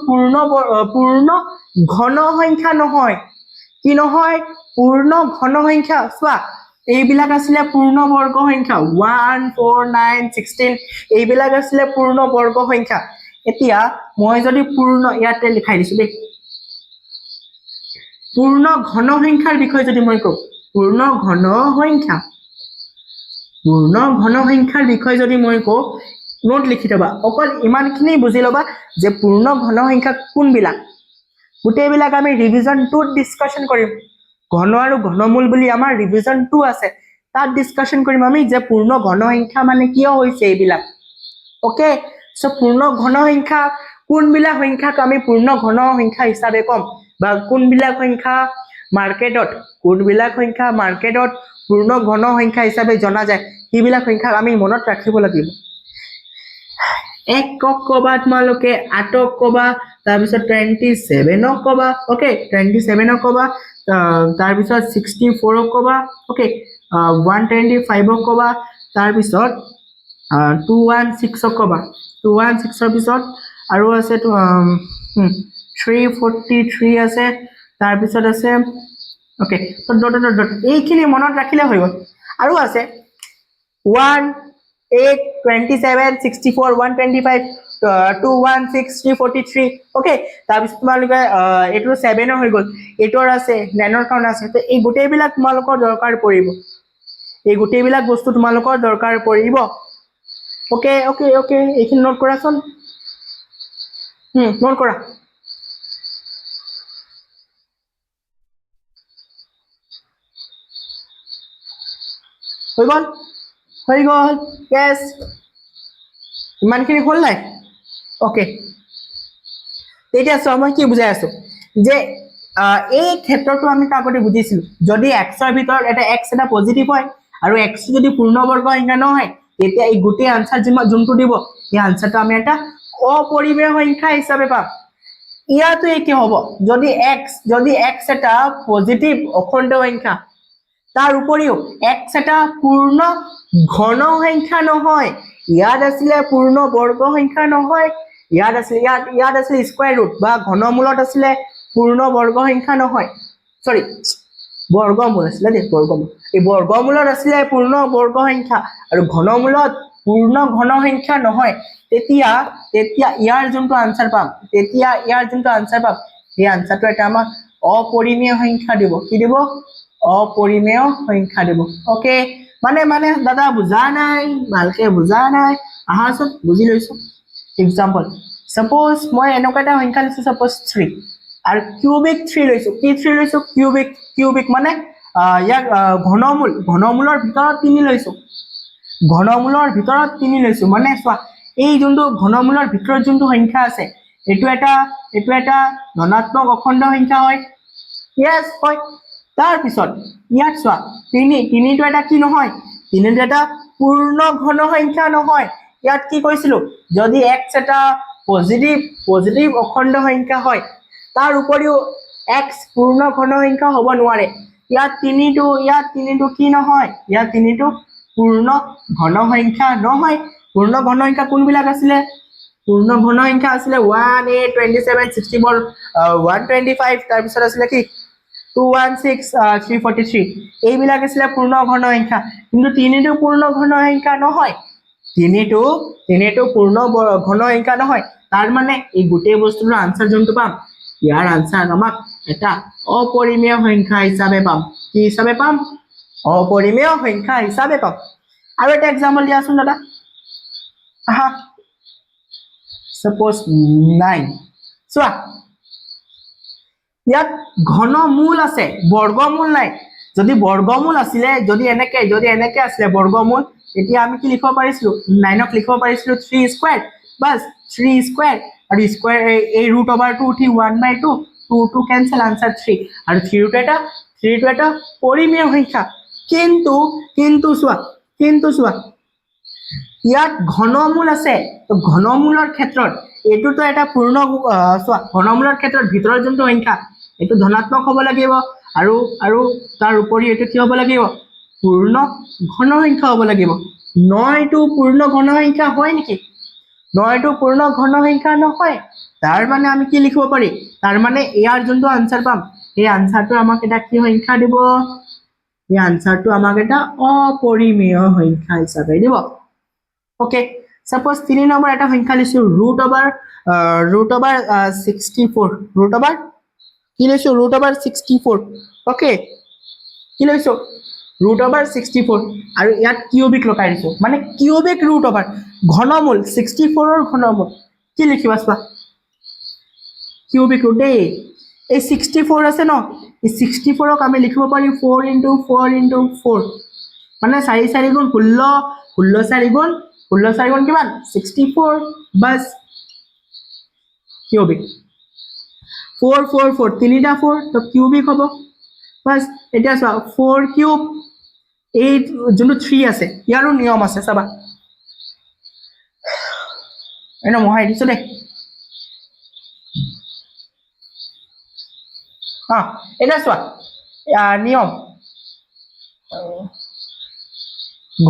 পূৰ্ণ ঘন সংখ্যা নহয় কি নহয় পূৰ্ণ ঘন সংখ্যা চোৱা এইবিলাক আছিল পূৰ্ণ বৰ্গ সংখ্যা 1 4 9 16 এইবিলাক আছিল পূৰ্ণ বৰ্গ সংখ্যা এতিয়া মই যদি পূৰ্ণ ইয়াতে লিখাই দিছো দেই পূৰ্ণ ঘন সংখ্যাৰ বিষয়ে যদি মই কও পূৰ্ণ ঘন সংখ্যাৰ বিষয়ে যদি মই কও নোট লিখি থবা অকল ইমানখিনি বুজি লবা যে পূৰ্ণ ঘন সংখ্যা কোনবিলাক গোটেইবিলাক আমি ৰিভিজন 2 ত ডিসকাশন কৰিম ঘন আৰু ঘনমূল বুলি আমাৰ ৰিভিজন 2 আছে তাত ডিসকাশন কৰিম আমি যে পূৰ্ণ ঘন সংখ্যা মানে কিয় হৈছে এইবিলাক ওকে সো পূৰ্ণ ঘন সংখ্যা কোনবিলাক সংখ্যাক আমি পূৰ্ণ ঘন সংখ্যা হিচাপে কম বা কোনবিলাক সংখ্যা মাৰ্কেটত পূৰ্ণ ঘন সংখ্যা হিচাপে জনা যায় কিবিলাক সংখ্যা আমি মনত ৰাখিব লাগিব একক কবা তোমালোকে আটক কবা তাৰ পিছত 27 কবা ওকে 27 কবা তাৰ পিছত 64 কবা ওকে 125 কবা তাৰ পিছত 216 কবা 216 পিছত আৰু আছে 343 আছে তাৰ পিছত আছে ওকে তো ডট এইখিনি মনত ৰাখিলে হৈ গল আৰু আছে 1 8 27 64 125 216 343 ওকে তাৰ পিছত তোমালোকে এটো 7 হৈ গল এটোৰ আছে 9 কাউন্ট আছে তো এই গোটেইবিলাক তোমালোকৰ দৰকাৰ পৰিব ওকে এইখিনি নোট কৰাচোন নোট কৰা হৈ গল yes ইমানখিনি হল নাই ওকে তেতিয়া সো মই কি বুজাই আছো যে এই ক্ষেত্ৰটো আমি আগতে বুজিছিলো যদি x ৰ ভিতৰত এটা x এটা পজিটিভ হয় আৰু x যদি পূৰ্ণবৰ্গ সংখ্যা নহয় তেতিয়া এই গোটেই আনসাৰ যোনটো দিব এই আনসাৰটো আমি এটা অপৰিমেয় সংখ্যা হিচাপে পাম ইয়াতো একে হ'ব যদি x এটা পজিটিভ অখণ্ড সংখ্যা তাৰ উপৰিও x এটা পূৰ্ণ ঘন সংখ্যা নহয় ইয়াত আছিলে পূৰ্ণ বৰ্গ সংখ্যা নহয় ইয়াত আছিলে স্কয়াৰ ৰুট বা ঘনমূলত আছিলে পূৰ্ণ বৰ্গ সংখ্যা নহয় সৰি বৰ্গমূল আছিলে দেই বৰ্গমূল এই বৰ্গমূলত আছিলে পূৰ্ণ বৰ্গ সংখ্যা আৰু ঘনমূলত পূৰ্ণ ঘন সংখ্যা নহয় তেতিয়া ইয়াৰ যোনটো আনসাৰ পাম এই আনসাৰটো এটা আমাক অপৰিমেয় সংখ্যা দিব কি দিব অপৰিমেয় সংখ্যা দিব ওকে মানে দাদা বুজা নাই ভালকে বুজা নাই আহাচোন বুজি লৈছো এক্সাম্পল সাপোজ মই এনেকুৱা এটা সংখ্যা লৈছো সাপোজ 3 আৰু কিউবিক 3 লৈছো কি 3 লৈছো কিউবিক মানে ইয়াক ঘনমূলৰ ভিতৰত 3 লৈছো ঘনমূলৰ ভিতৰত 3 লৈছো মানে চোৱা এই যোনটো ঘনমূলৰ ভিতৰত যোনটো সংখ্যা আছে এটো এটা ধনাত্মক অখণ্ড সংখ্যা হয় yes হয় তাৰ পিছত ইয়াত চোৱা 3 টো এটা কি নহয় 3 টো এটা পূৰ্ণ ঘন সংখ্যা নহয় ইয়াত কি কৈছিলো যদি x এটা পজিটিভ অখণ্ড সংখ্যা হয় তাৰ উপৰিও x পূৰ্ণ ঘন সংখ্যা হ'ব নোৱাৰে ইয়াত 3 টো কি নহয় ইয়াত 3 টো পূৰ্ণ ঘন সংখ্যা নহয় পূৰ্ণ ঘন সংখ্যা কোনবিলাক আছিলে পূৰ্ণ ঘন সংখ্যা আছিলে 1 8 27 64 125 তাৰ পিছত আছিলে কি 216 343 এইবিলাক আছিলে পূৰ্ণ ঘন সংখ্যা কিন্তু 3 টো পূৰ্ণ ঘন সংখ্যা নহয় 3 টো পূৰ্ণ ঘন সংখ্যা নহয় তাৰ মানে এই গোটেই বস্তুৰ আনসাৰ যোনটো পাম ইয়াৰ আনসাৰ আমাক এটা অপৰিমেয় সংখ্যা হিচাপে পাম কি হিচাপে পাম অপৰিমেয় সংখ্যা হিচাপে পাম আৰু এটা एग्जांपल দিয়াচোন দাদা আহা suppose 9 চোৱা ইয়াত ঘনমূল আছে বৰ্গমূল নাই যদি বৰ্গমূল আছিলে যদি এনেকে আছিলে বৰ্গমূল এতিয়া আমি কি লিখিব পাৰিছিলো 9 ক লিখিব পাৰিছিলো 3 স্কয়াৰ বাস 3 স্কয়াৰ আৰু স্কয়াৰ এই √2 উঠি 1/2 2 কেনসেল আনসাৰ 3 আৰু 3 টো এটা পৰিমেয় সংখ্যা কিন্তু চোৱা ইয়াত ঘনমূল আছে তো ঘনমূলৰ ক্ষেত্ৰত এটোটো এটা পূৰ্ণ চোৱা ঘনমূলৰ ক্ষেত্ৰত ভিতৰৰ যোনটো সংখ্যা এটো ধনাত্মক হ'ব লাগিব আৰু তাৰ উপৰি এটো কি হ'ব লাগিব পূৰ্ণ ঘন সংখ্যা হ'ব লাগিব 9 টো পূৰ্ণ ঘন সংখ্যা হয় নেকি 9 টো পূৰ্ণ ঘন সংখ্যা নহয় তাৰ মানে আমি কি লিখিব পাৰি তাৰ মানে ইয়াৰ যোনটো আনসাৰ পাম এই আনসাৰটো আমাক এটা কি সংখ্যা দিব এই আনসাৰটো আমাক এটা অপৰিমেয় সংখ্যা হিচাপে দিব ওকে সাপোজ 3 নম্বৰ এটা সংখ্যা লিখছো √64 কি লৈছো √64 ওকে কি লৈছো √64 আৰু ইয়াত কিউবিক লগাই দিছো মানে কিউবিক √, ঘনমূল 64 ৰ ঘনমূল কি লিখিবা চোৱা কিউবিক ৰুট এই 64 আছে ন এই 64 ক আমি লিখিব পাৰি 4 * 4 মানে 4 4 গুণ 16 4 গুণ কিমান 64 বাস কিউবিক 4 4 4 তিনিটা 4 তো কিউবিক হ'ব বাস এটা চোৱা 4 কিউব 8 যোনটো 3 আছে ইয়াৰো নিয়ম আছে চাবা এনে মহাই দিছো দে এটা চোৱা নিয়ম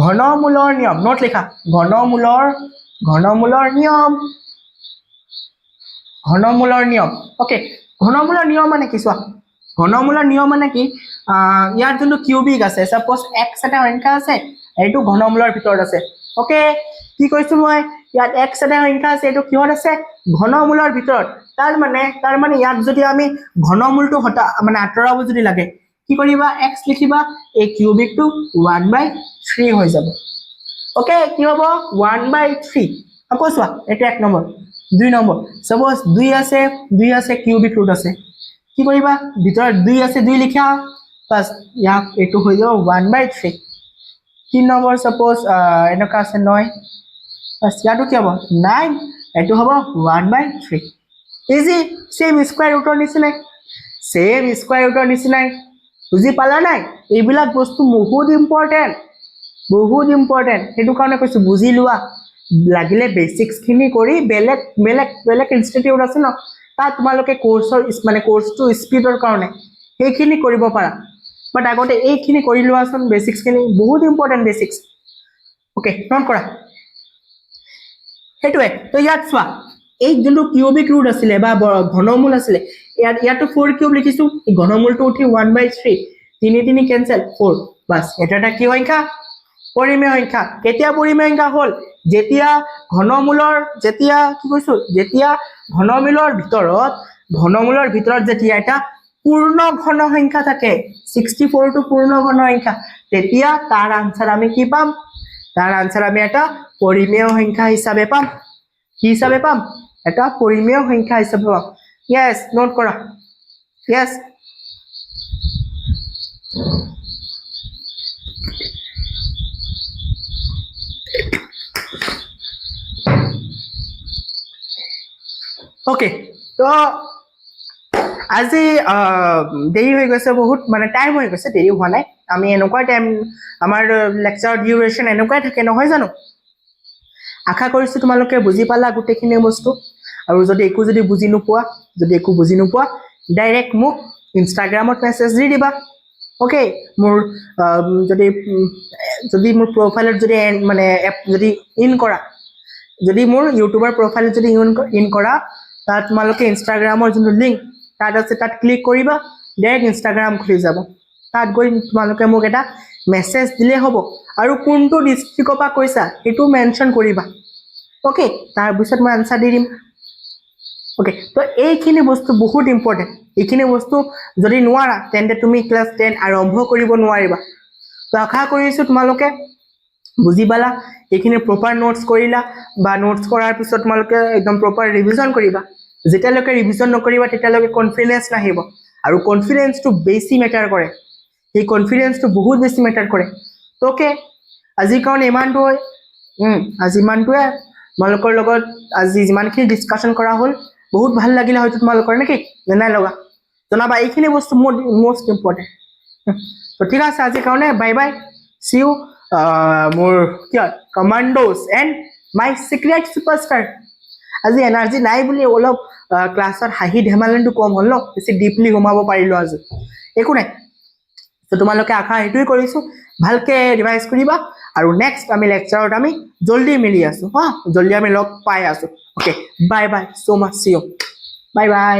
ঘনমূলৰ নিয়ম নোট লিখা ঘনমূলৰ নিয়ম ওকে ঘনমূলৰ নিয়ম মানে কি চোৱা ঘনমূলৰ নিয়ম মানে কি ইয়াৰ যোনটো কিউবিক আছে সাপোজ x এটা সংখ্যা আছে এইটো ঘনমূলৰ ভিতৰত আছে ওকে কি কৈছো মই ইয়াত x এটা সংখ্যা আছে এইটো কিহত আছে ঘনমূলৰ ভিতৰত তাৰ মানে ইয়াত যদি আমি ঘনমূলটো মানে আঁতৰাব যদি লাগে কি কৰিবা x লিখিবা এই কিউবিকটো 1/3 হৈ যাব ওকে কি হ'ব 1/3 আকৌ চোৱা এটা 1 নম্বৰ 2 নম্বৰ সাপোজ 2 আছে কিউবিক ৰুট আছে কি কৰিবা ভিতৰত 2 আছে 2 লিখা বাস ইয়াক এটো হৈ যাব 1/3 3 নম্বৰ সাপোজ এনেকা আছে 9 বাস ইয়াটো কি হ'ব 9 এটো হ'ব 1/3 ইজি সেম স্কয়াৰ ৰুটৰ নিচিনাই বুজি পালা নাই এইবিলাক বস্তু বহুত ইম্পৰ্টেন্ট হেতু কাৰণে কৈছো বুজি লোৱা লাগিলে বেসিক্স খিনি কৰি বেলেগ ইনষ্টিটিউট আছে ন তাত তোমালোকে কোৰ্সটো স্পিডৰ কাৰণে সেইখিনি কৰিব পাৰা বাট আগতে এইখিনি কৰি লোৱাচোন বেসিক্স খিনি বহুত ইম্পৰ্টেন্ট বেসিক্স ওকে নোট কৰা সেইটোৱে তো ইয়াত চোৱা এই যোনটো কিউবিক ৰুট আছিলে বা ঘনমূল আছিলে ইয়াতো 4 কিউব লিখিছো ঘনমূলটো উঠি 1/3 তিনি তিনি কেনসেল 4 বাস এটা কি সংখ্যা পৰিমেয় সংখ্যা কেতিয়া পৰিমেয় সংখ্যা হল যেতিয়া ঘনমূলৰ যেতিয়া কি কৈছো যেতিয়া ঘনমূলৰ ভিতৰত যেতিয়া এটা পূৰ্ণ ঘন সংখ্যা থাকে 64 টো পূৰ্ণ ঘন সংখ্যা তেতিয়া তাৰ আনসাৰ আমি কি পাম তাৰ আনসাৰ আমি এটা পৰিমেয় সংখ্যা হিচাপে পাম কি হিচাপে পাম এটা পৰিমেয় সংখ্যা হিচাপে পাম yes নোট কৰা yes okay তো আজি দেৰি হৈ গৈছে বহুত মানে টাইম হৈ গৈছে দেৰি হোৱা নাই আমি এনেকুৱা টাইম আমাৰ লেকচাৰ ডিউৰেশ্যন এনেকুৱাই থাকে নহয় জানো আশা কৰিছো তোমালোকে বুজি পালা গোটেইখিনি বস্তু আৰু যদি একো বুজি নোপোৱা ডাইৰেক্ট মোক ইনষ্টাগ্ৰামত মেছেজ দি দিবা ওকে মোৰ যদি মোৰ প্ৰফাইলত যদি মানে এপ যদি ইন কৰা যদি মোৰ ইউটিউবৰ প্ৰফাইলত যদি ইন কৰা তাত তোমালোকে ইনষ্টাগ্ৰামৰ যোনটো লিংক তাত আছে তাত ক্লিক কৰিবা ডাইৰেক্ট ইনষ্টাগ্ৰাম খুলি যাব তাত গৈ তোমালোকে মোক এটা মেছেজ দিলে হ'ব আৰু কোনটো ডিস্ট্ৰিক্টৰ পৰা কৈছা সেইটো মেনশন কৰিবা ওকে তাৰ পিছত মই আনসাৰ দি দিম ওকে তো এইখিনি বস্তু বহুত ইম্পৰ্টেন্ট এইখিনি বস্তু যদি নোৱাৰা তেন্তে তুমি ক্লাস 10 আৰম্ভ কৰিব নোৱাৰিবা তো আশা কৰিছো তোমালোকে বুজি পালা এইখিনি প্ৰপাৰ নোটস কৰিলা বা নোটস কৰাৰ পিছত তোমালোকে একদম প্ৰপাৰ ৰিভিজন কৰিবা যেতিয়ালৈকে ৰিভিজন নকৰিবা তেতিয়ালৈকে কনফিডেন্স নাহিব আৰু কনফিডেন্সটো বেছি মেটাৰ কৰে এই কনফিডেন্সটো বহুত বেছি মেটাৰ কৰে ওকে আজি কাৰণ ইমানটোৱে আজি ইমানটোৱে তোমালোকৰ লগত আজি যিমানখিনি ডিসকাশন কৰা হ'ল বহুত ভাল লাগিলে হয়তো তোমালোকৰ নেকি নাই লগা জনাবা এইখিনি বস্তু মোষ্ট ইম্পৰ্টেন্ট তো ঠিক আছে আজি কাৰণে বাই বাই সি ইউ মোৰ কি কমান্ডোজ এণ্ড মাই সিক্ৰেট সুপাৰষ্টাৰ আজি এনাৰ্জি নাই বুলি অলপ ক্লাছত হাঁহি ধেমালিটো কম হ'ল ন বেছি ডিপলি ঘুমাব পাৰিলো আজি একো নাই তো তোমালোকে আশা এইটোৱে কৰিছো ভালকে ৰিভাইজ কৰিবা আৰু নেক্সট আমি লেকচাৰত আমি জলদি মিলি আছো জলদি আমি লগ পাই আছো okay bye bye so much see U bye bye